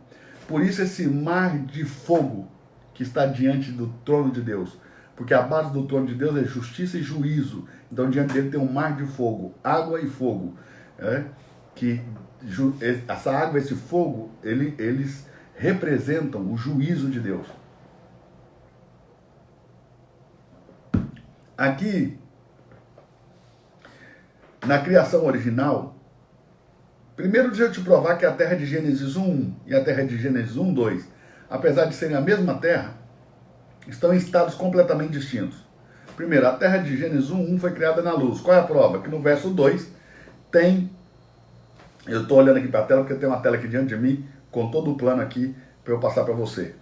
Por isso esse mar de fogo que está diante do trono de Deus. Porque a base do trono de Deus é justiça e juízo. Então diante dele tem um mar de fogo, água e fogo. Essa água e esse fogo, eles representam o juízo de Deus. Aqui, na criação original, primeiro deixa eu te provar que a terra de Gênesis 1 e a terra de Gênesis 1, 2, apesar de serem a mesma terra, estão em estados completamente distintos. Primeiro, a terra de Gênesis 1 foi criada na luz. Qual é a prova? Que no verso 2 tem... Eu estou olhando aqui para a tela porque tem uma tela aqui diante de mim com todo o plano aqui para eu passar para você.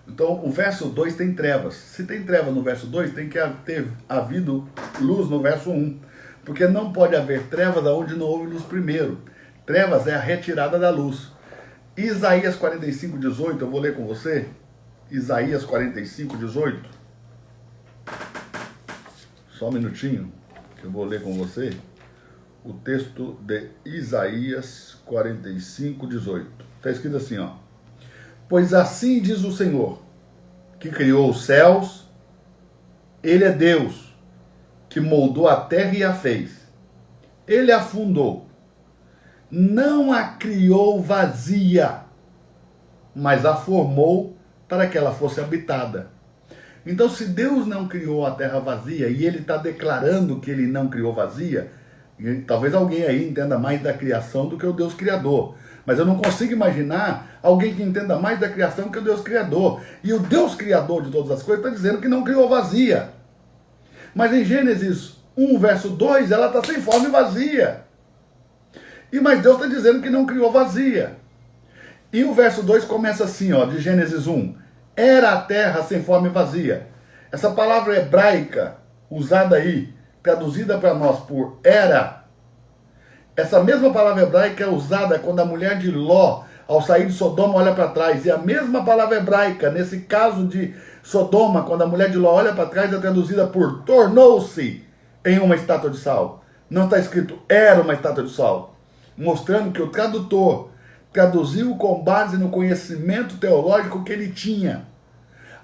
Então, o verso 2 tem trevas. Se tem trevas no verso 2, tem que ter havido luz no verso 1. Porque não pode haver trevas onde não houve luz primeiro. Trevas é a retirada da luz. Isaías 45, 18, eu vou ler com você. Isaías 45, 18. Só um minutinho, que eu vou ler com você. O texto de Isaías 45, 18. Está escrito assim, ó. Pois assim diz o Senhor, que criou os céus, Ele é Deus, que moldou a terra e a fez. Ele a fundou. Não a criou vazia, mas a formou para que ela fosse habitada. Então, se Deus não criou a terra vazia e Ele está declarando que Ele não criou vazia, talvez alguém aí entenda mais da criação do que o Deus Criador. Mas eu não consigo imaginar alguém que entenda mais da criação que o Deus Criador. E o Deus Criador de todas as coisas está dizendo que não criou vazia. Mas em Gênesis 1, verso 2, ela está sem forma e vazia. Mas Deus está dizendo que não criou vazia. E o verso 2 começa assim, ó, de Gênesis 1. Era a terra sem forma e vazia. Essa palavra hebraica, usada aí, traduzida para nós por era, essa mesma palavra hebraica é usada quando a mulher de Ló, ao sair de Sodoma, olha para trás. E a mesma palavra hebraica, nesse caso de Sodoma, quando a mulher de Ló olha para trás, é traduzida por tornou-se em uma estátua de sal. Não está escrito era uma estátua de sal. Mostrando que o tradutor traduziu com base no conhecimento teológico que ele tinha.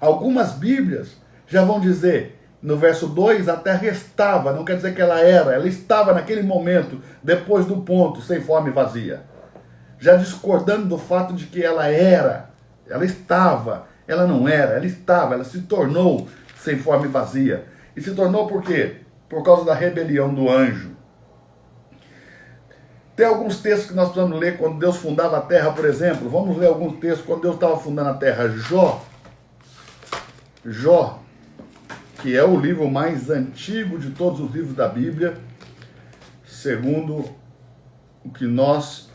Algumas Bíblias já vão dizer, no verso 2, a terra estava, não quer dizer que ela estava naquele momento, depois do ponto, sem forma e vazia. Já discordando do fato de que ela era, ela estava, ela não era, ela estava, ela se tornou sem forma e vazia. E se tornou por quê? Por causa da rebelião do anjo. Tem alguns textos que nós precisamos ler quando Deus fundava a terra, por exemplo. Vamos ler alguns textos quando Deus estava fundando a terra. Jó, que é o livro mais antigo de todos os livros da Bíblia, segundo o que nós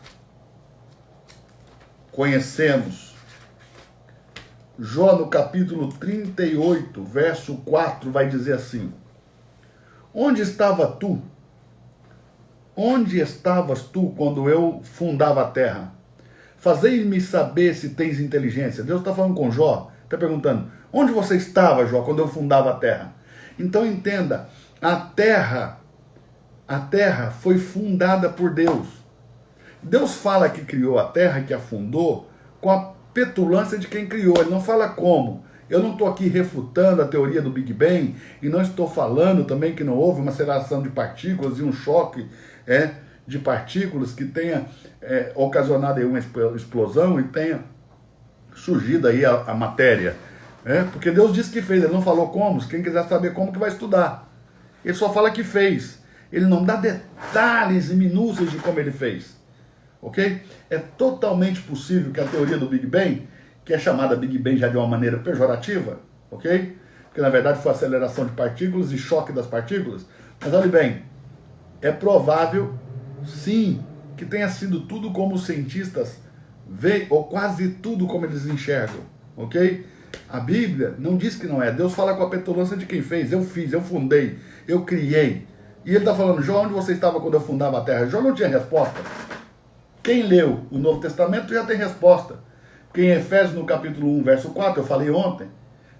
conhecemos. Jó, no capítulo 38, verso 4, vai dizer assim: Onde estava tu? Onde estavas tu quando eu fundava a terra? Fazei-me saber se tens inteligência. Deus está falando com Jó, está perguntando, onde você estava, Jó, quando eu fundava a terra? Então entenda, a terra foi fundada por Deus. Deus fala que criou a terra, que a fundou, com a petulância de quem criou. Ele não fala como. Eu não estou aqui refutando a teoria do Big Bang e não estou falando também que não houve uma aceleração de partículas e um choque de partículas que tenha ocasionado aí uma explosão e tenha surgido aí a matéria. Porque Deus disse que fez, ele não falou como. Quem quiser saber como, que vai estudar. Ele só fala que fez. Ele não dá detalhes e minúcias de como ele fez. Ok? É totalmente possível que a teoria do Big Bang, que é chamada Big Bang já de uma maneira pejorativa, ok? Porque na verdade foi aceleração de partículas e choque das partículas. Mas olhe bem, é provável, sim, que tenha sido tudo como os cientistas veem, ou quase tudo como eles enxergam, ok? A Bíblia não diz que não é. Deus fala com a petulância de quem fez. Eu fiz, eu fundei, eu criei. E ele está falando, Jó, onde você estava quando eu fundava a terra? Jó não tinha resposta. Quem leu o Novo Testamento já tem resposta. Porque em Efésios, no capítulo 1, verso 4, eu falei ontem,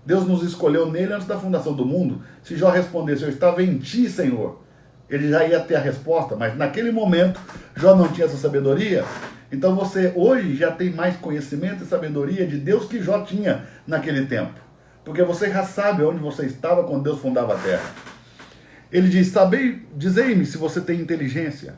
Deus nos escolheu nele antes da fundação do mundo. Se Jó respondesse, eu estava em ti, Senhor, ele já ia ter a resposta. Mas naquele momento, Jó não tinha essa sabedoria. Então você hoje já tem mais conhecimento e sabedoria de Deus que Jó tinha naquele tempo. Porque você já sabe onde você estava quando Deus fundava a terra. Ele diz, dizei-me se você tem inteligência.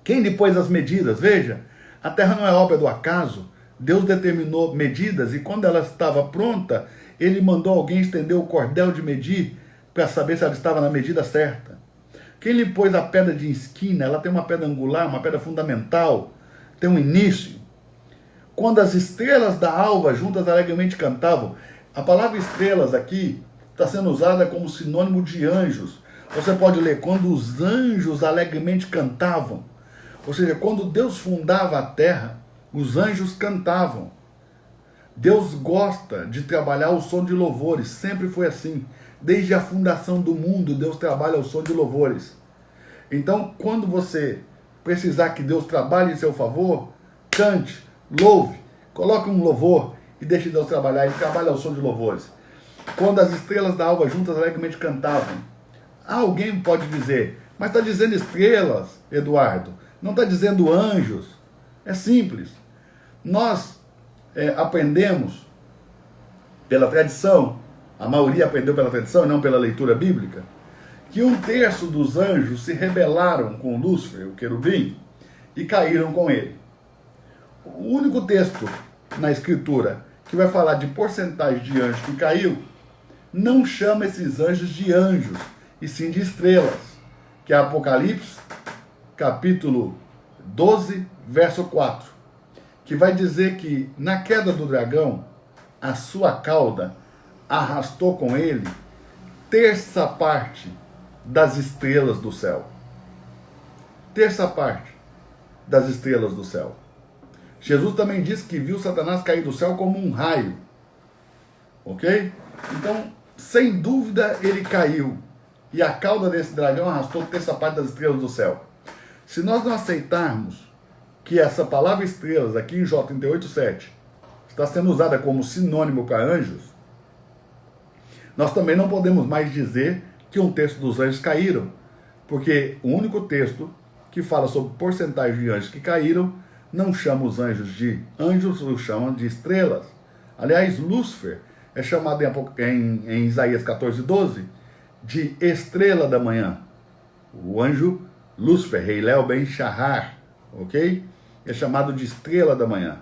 Quem lhe pôs as medidas? Veja, a terra não é obra do acaso. Deus determinou medidas e quando ela estava pronta, ele mandou alguém estender o cordel de medir para saber se ela estava na medida certa. Quem lhe pôs a pedra de esquina? Ela tem uma pedra angular, uma pedra fundamental, tem um início. Quando as estrelas da alva juntas alegremente cantavam, a palavra estrelas aqui está sendo usada como sinônimo de anjos. Você pode ler, quando os anjos alegremente cantavam. Ou seja, quando Deus fundava a terra, os anjos cantavam. Deus gosta de trabalhar o som de louvores, sempre foi assim. Desde a fundação do mundo, Deus trabalha o som de louvores. Então, quando você precisar que Deus trabalhe em seu favor, cante, louve, coloque um louvor e deixe Deus trabalhar. Ele trabalha o som de louvores. Quando as estrelas da alva juntas alegremente cantavam. Alguém pode dizer, mas está dizendo estrelas, Eduardo, não está dizendo anjos. É simples. Nós aprendemos pela tradição, a maioria aprendeu pela tradição e não pela leitura bíblica, que 1/3 dos anjos se rebelaram com Lúcifer, o querubim, e caíram com ele. O único texto na Escritura que vai falar de porcentagem de anjos que caiu, não chama esses anjos de anjos, e sim de estrelas, que é Apocalipse, capítulo 12, verso 4, que vai dizer que na queda do dragão, a sua cauda arrastou com ele 1/3 das estrelas do céu. 1/3 das estrelas do céu. Jesus também disse que viu Satanás cair do céu como um raio. Ok? Então, sem dúvida, ele caiu. E a cauda desse dragão arrastou terça parte das estrelas do céu. Se nós não aceitarmos que essa palavra estrelas, aqui em Jó 38:7, está sendo usada como sinônimo para anjos, nós também não podemos mais dizer que um terço dos anjos caíram, porque o único texto que fala sobre porcentagem de anjos que caíram não chama os anjos de anjos, os chama de estrelas. Aliás, Lúcifer é chamado em Isaías 14:12 de estrela da manhã. O anjo Lúcifer, Reilel Ben Shahar, ok? É chamado de estrela da manhã.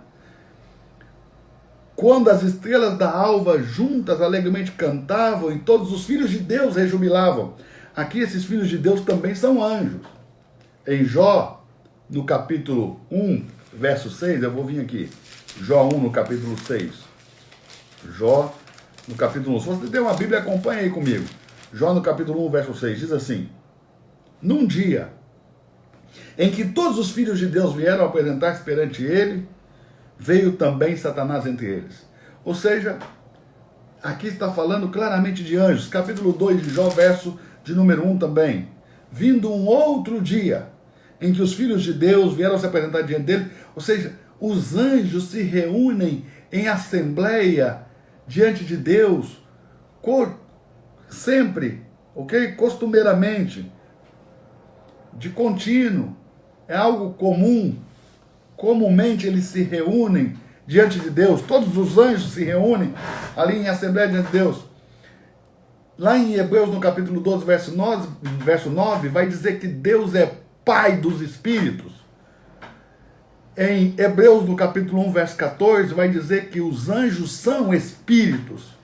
Quando as estrelas da alva juntas alegremente cantavam e todos os filhos de Deus rejubilavam. Aqui esses filhos de Deus também são anjos. Em Jó, no capítulo 1, verso 6, eu vou vir aqui. Jó 1, no capítulo 6. Jó, no capítulo 1. Se você tem uma Bíblia, acompanha aí comigo. Jó, no capítulo 1, verso 6, diz assim: num dia em que todos os filhos de Deus vieram apresentar-se perante ele, veio também Satanás entre eles. Ou seja, aqui está falando claramente de anjos. Capítulo 2 de Jó, verso de número 1 também. Vindo um outro dia, em que os filhos de Deus vieram se apresentar diante dele. Ou seja, os anjos se reúnem em assembleia diante de Deus, sempre, ok? Costumeiramente, de contínuo. É algo comum. Comumente eles se reúnem diante de Deus. Todos os anjos se reúnem ali em assembleia diante de Deus. Lá em Hebreus, no capítulo 12, verso 9, vai dizer que Deus é Pai dos Espíritos. Em Hebreus, no capítulo 1, verso 14, vai dizer que os anjos são espíritos.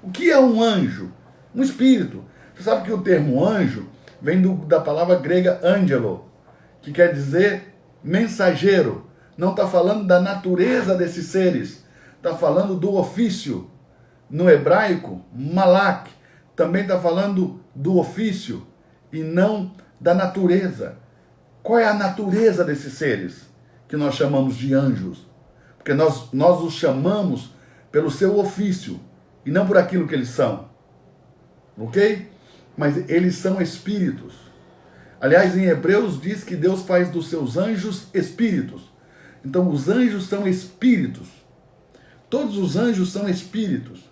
O que é um anjo? Um espírito. Você sabe que o termo anjo vem da palavra grega angelo, que quer dizer mensageiro. Não está falando da natureza desses seres, está falando do ofício. No hebraico, malak, também está falando do ofício e não da natureza. Qual é a natureza desses seres que nós chamamos de anjos? Porque nós os chamamos pelo seu ofício e não por aquilo que eles são. Ok? Mas eles são espíritos. Aliás, em Hebreus diz que Deus faz dos seus anjos espíritos. Então, os anjos são espíritos. Todos os anjos são espíritos.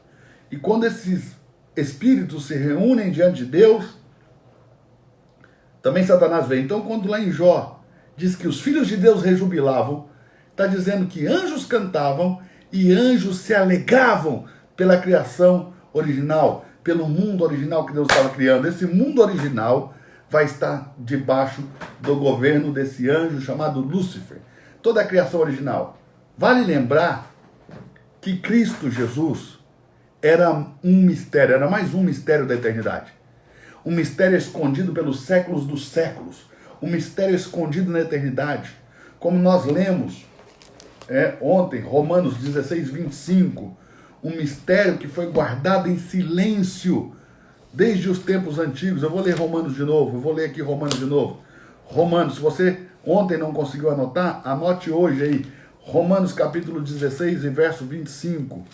E quando esses espíritos se reúnem diante de Deus, também Satanás vem. Então, quando lá em Jó diz que os filhos de Deus rejubilavam, está dizendo que anjos cantavam e anjos se alegravam pela criação original, pelo mundo original que Deus estava criando. Esse mundo original vai estar debaixo do governo desse anjo chamado Lúcifer. Toda a criação original. Vale lembrar que Cristo Jesus era um mistério, era mais um mistério da eternidade. Um mistério escondido pelos séculos dos séculos. Um mistério escondido na eternidade. Como nós lemos ontem, Romanos 16, 25. Um mistério que foi guardado em silêncio desde os tempos antigos. Eu vou ler Romanos de novo, eu vou ler aqui Romanos de novo. Romanos, se você ontem não conseguiu anotar, anote hoje aí. Romanos capítulo 16 e verso 25.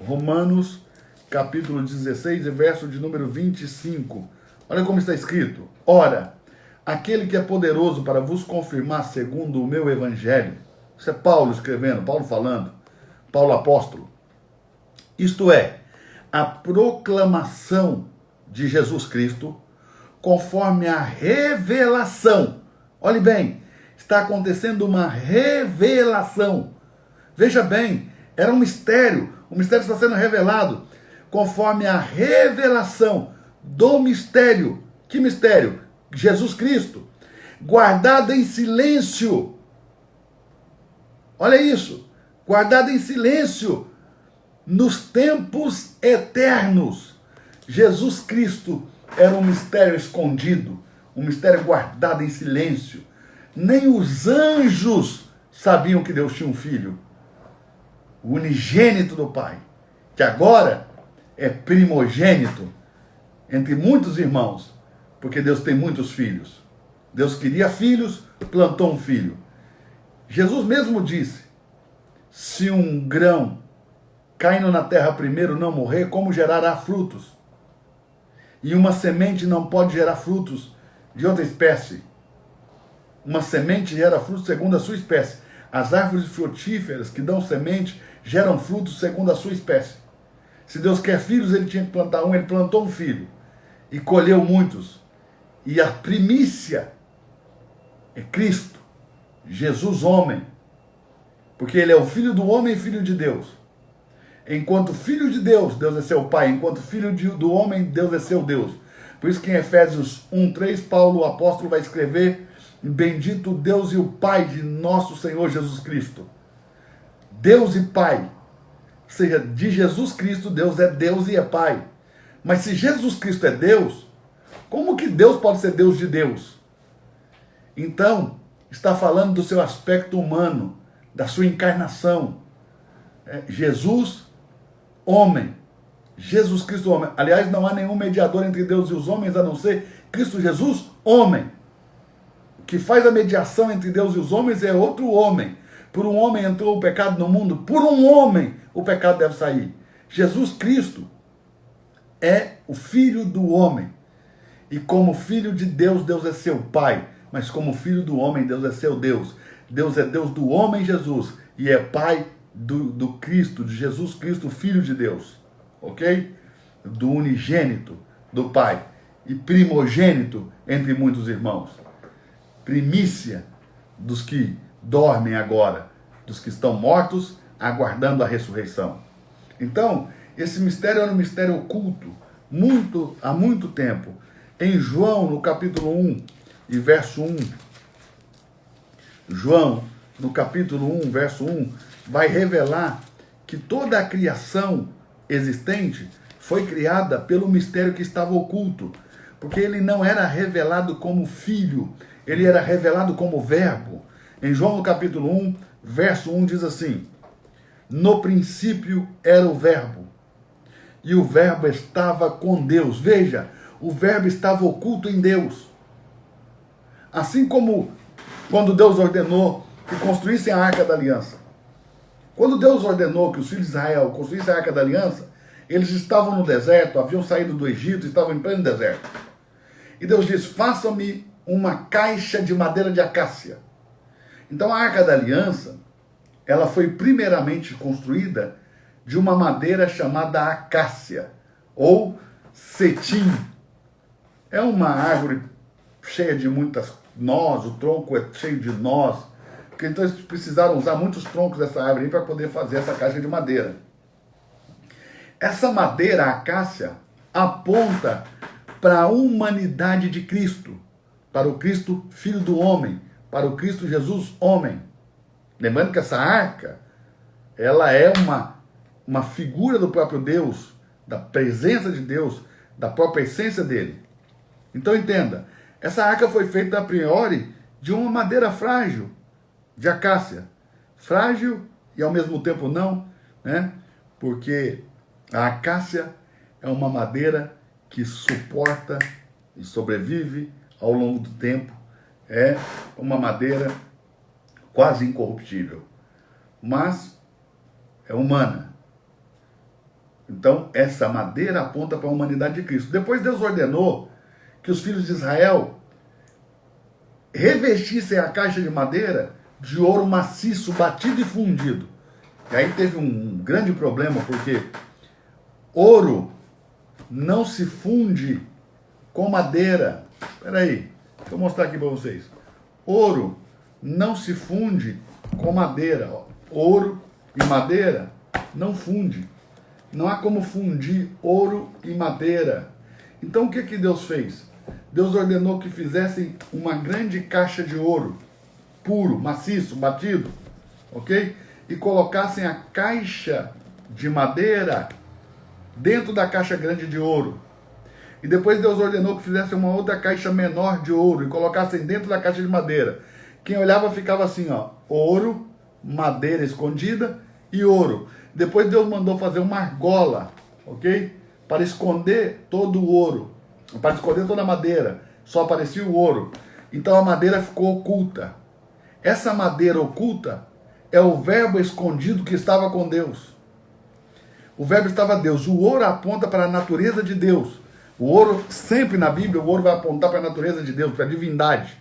Romanos capítulo 16 e verso de número 25. Olha como está escrito. Ora, aquele que é poderoso para vos confirmar segundo o meu evangelho. Isso é Paulo escrevendo, Paulo falando. Paulo apóstolo. Isto é, a proclamação de Jesus Cristo conforme a revelação. Olhe bem, está acontecendo uma revelação. Veja bem, era um mistério. O mistério está sendo revelado conforme a revelação do mistério. Que mistério? Jesus Cristo. Guardado em silêncio. Olha isso. Guardado em silêncio nos tempos eternos. Jesus Cristo era um mistério escondido, um mistério guardado em silêncio. Nem os anjos sabiam que Deus tinha um filho, o unigênito do Pai, que agora é primogênito entre muitos irmãos, porque Deus tem muitos filhos. Deus queria filhos, plantou um filho. Jesus mesmo disse se um grão caindo na terra primeiro não morrer, como gerará frutos? E uma semente não pode gerar frutos de outra espécie. Uma semente gera frutos segundo a sua espécie. As árvores frutíferas que dão semente geram frutos segundo a sua espécie. Se Deus quer filhos, ele tinha que plantar um, ele plantou um filho e colheu muitos. E a primícia é Cristo, Jesus homem, porque ele é o filho do homem e filho de Deus. Enquanto filho de Deus, Deus é seu pai. Enquanto filho do homem, Deus é seu Deus. Por isso que em Efésios 1:3, Paulo, o apóstolo, vai escrever: bendito o Deus e o Pai de nosso Senhor Jesus Cristo. Deus e Pai. Ou seja, de Jesus Cristo, Deus é Deus e é Pai. Mas se Jesus Cristo é Deus, como que Deus pode ser Deus de Deus? Então, está falando do seu aspecto humano, da sua encarnação. Jesus, homem. Jesus Cristo, homem. Aliás, não há nenhum mediador entre Deus e os homens, a não ser Cristo Jesus, homem. O que faz a mediação entre Deus e os homens é outro homem. Por um homem entrou o pecado no mundo, por um homem o pecado deve sair. Jesus Cristo é o filho do homem. E como filho de Deus, Deus é seu pai. Mas como filho do homem, Deus é seu Deus. Deus é Deus do homem Jesus. E é pai do Cristo, de Jesus Cristo, filho de Deus. Ok? Do unigênito do pai. E primogênito entre muitos irmãos. Primícia dos que dormem agora. Dos que estão mortos, aguardando a ressurreição. Então, esse mistério era um mistério oculto. Há muito tempo. Em João, no capítulo 1 e verso 1, João, no capítulo 1, verso 1, vai revelar que toda a criação existente foi criada pelo mistério que estava oculto, porque ele não era revelado como filho, ele era revelado como verbo. Em João, no capítulo 1, verso 1, diz assim: no princípio era o verbo, e o verbo estava com Deus. Veja, o verbo estava oculto em Deus. Assim como quando Deus ordenou que construíssem a Arca da Aliança. Quando Deus ordenou que os filhos de Israel construíssem a Arca da Aliança, eles estavam no deserto, haviam saído do Egito, estavam em pleno deserto. E Deus diz: façam-me uma caixa de madeira de acácia. Então a Arca da Aliança, ela foi primeiramente construída de uma madeira chamada acácia, ou cetim. É uma árvore cheia de muitas nós, o tronco é cheio de nós, porque então eles precisaram usar muitos troncos dessa árvore para poder fazer essa caixa de madeira. Essa madeira, a acácia, aponta para a humanidade de Cristo, para o Cristo Filho do Homem, para o Cristo Jesus Homem. Lembrando que essa arca, ela é uma figura do próprio Deus, da presença de Deus, da própria essência dele. Então entenda, essa arca foi feita a priori de uma madeira frágil, de acácia. Frágil e ao mesmo tempo não, né? Porque a acácia é uma madeira que suporta e sobrevive ao longo do tempo. É uma madeira quase incorruptível, mas é humana. Então, essa madeira aponta para a humanidade de Cristo. Depois Deus ordenou que os filhos de Israel revestissem a caixa de madeira de ouro maciço, batido e fundido. E aí teve um grande problema, porque ouro não se funde com madeira. Espera aí, deixa eu mostrar aqui para vocês. Ouro não se funde com madeira. Ouro e madeira não funde. Não há como fundir ouro e madeira. Então o que Deus fez? Deus ordenou que fizessem uma grande caixa de ouro, puro, maciço, batido, ok? E colocassem a caixa de madeira dentro da caixa grande de ouro. E depois Deus ordenou que fizessem uma outra caixa menor de ouro e colocassem dentro da caixa de madeira. Quem olhava ficava assim, ó, ouro, madeira escondida e ouro. Depois Deus mandou fazer uma argola, ok? Para esconder todo o ouro, para esconder toda a madeira, só aparecia o ouro. Então a madeira ficou oculta. Essa madeira oculta é o verbo escondido que estava com Deus. O verbo estava Deus. O ouro aponta para a natureza de Deus. O ouro, sempre na Bíblia, o ouro vai apontar para a natureza de Deus, para a divindade.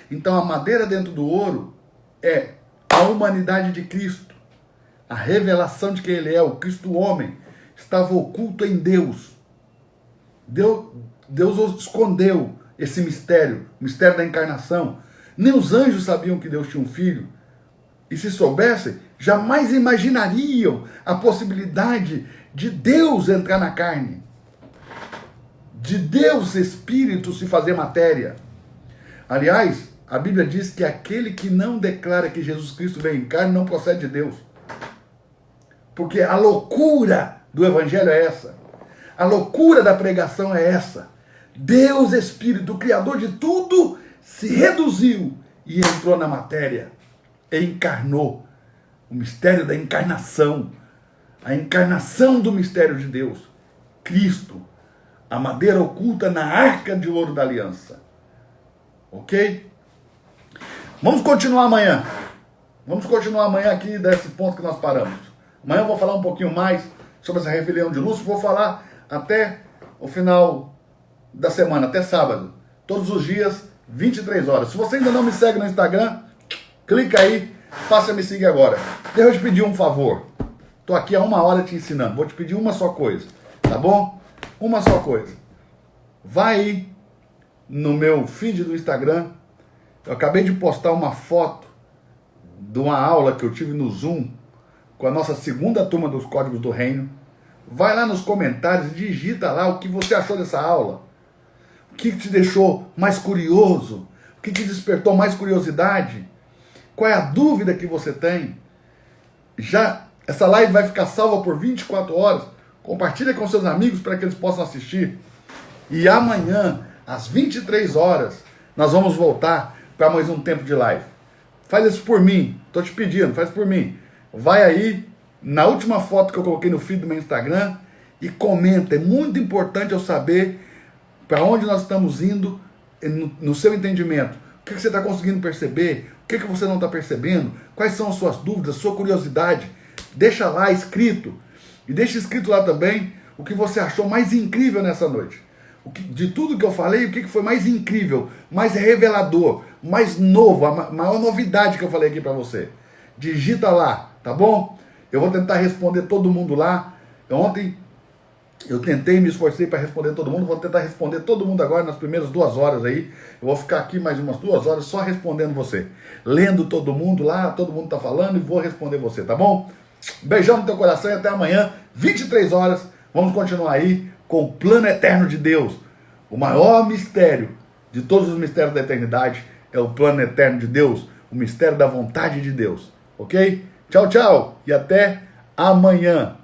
Então a madeira dentro do ouro é a humanidade de Cristo. A revelação de quem ele é, o Cristo homem, estava oculto em Deus. Deus escondeu esse mistério, o mistério da encarnação. Nem os anjos sabiam que Deus tinha um filho. E se soubessem, jamais imaginariam a possibilidade de Deus entrar na carne. De Deus Espírito se fazer matéria. Aliás, a Bíblia diz que aquele que não declara que Jesus Cristo veio em carne não procede de Deus. Porque a loucura do Evangelho é essa. A loucura da pregação é essa. Deus Espírito, o Criador de tudo, se reduziu e entrou na matéria. E encarnou. O mistério da encarnação. A encarnação do mistério de Deus. Cristo. A madeira oculta na arca de ouro da aliança. Ok? Vamos continuar amanhã. Vamos continuar amanhã aqui desse ponto que nós paramos. Amanhã eu vou falar um pouquinho mais sobre essa rebelião de Lúcifer. Vou falar até o final da semana, até sábado. Todos os dias, 23 horas. Se você ainda não me segue no Instagram, clica aí, passa a me seguir agora. Deixa eu te pedir um favor. Estou aqui há 1 hora te ensinando. Vou te pedir uma só coisa, tá bom? Uma só coisa. Vai aí no meu feed do Instagram. Eu acabei de postar uma foto de uma aula que eu tive no Zoom com a nossa segunda turma dos Códigos do Reino. Vai lá nos comentários e digita lá o que você achou dessa aula. O que te deixou mais curioso? O que te despertou mais curiosidade? Qual é a dúvida que você tem? Já essa live vai ficar salva por 24 horas. Compartilha com seus amigos para que eles possam assistir. E amanhã, às 23 horas, nós vamos voltar para mais um tempo de live. Faz isso por mim. Estou te pedindo, faz por mim. Vai aí, na última foto que eu coloquei no feed do meu Instagram, e comenta. É muito importante eu saber para onde nós estamos indo no seu entendimento. O que você está conseguindo perceber? O que você não está percebendo? Quais são as suas dúvidas, sua curiosidade? Deixa lá escrito. E deixa escrito lá também o que você achou mais incrível nessa noite. De tudo que eu falei, o que foi mais incrível, mais revelador, mais novo, a maior novidade que eu falei aqui para você. Digita lá, tá bom? Eu vou tentar responder todo mundo lá. Ontem eu tentei, me esforcei para responder todo mundo. Vou tentar responder todo mundo agora nas primeiras 2 horas aí. Eu vou ficar aqui mais umas 2 horas só respondendo você. Lendo todo mundo lá, todo mundo tá falando e vou responder você, tá bom? Beijão no teu coração e até amanhã, 23 horas. Vamos continuar aí com o plano eterno de Deus. O maior mistério de todos os mistérios da eternidade é o plano eterno de Deus, o mistério da vontade de Deus. Ok? Tchau, tchau e até amanhã.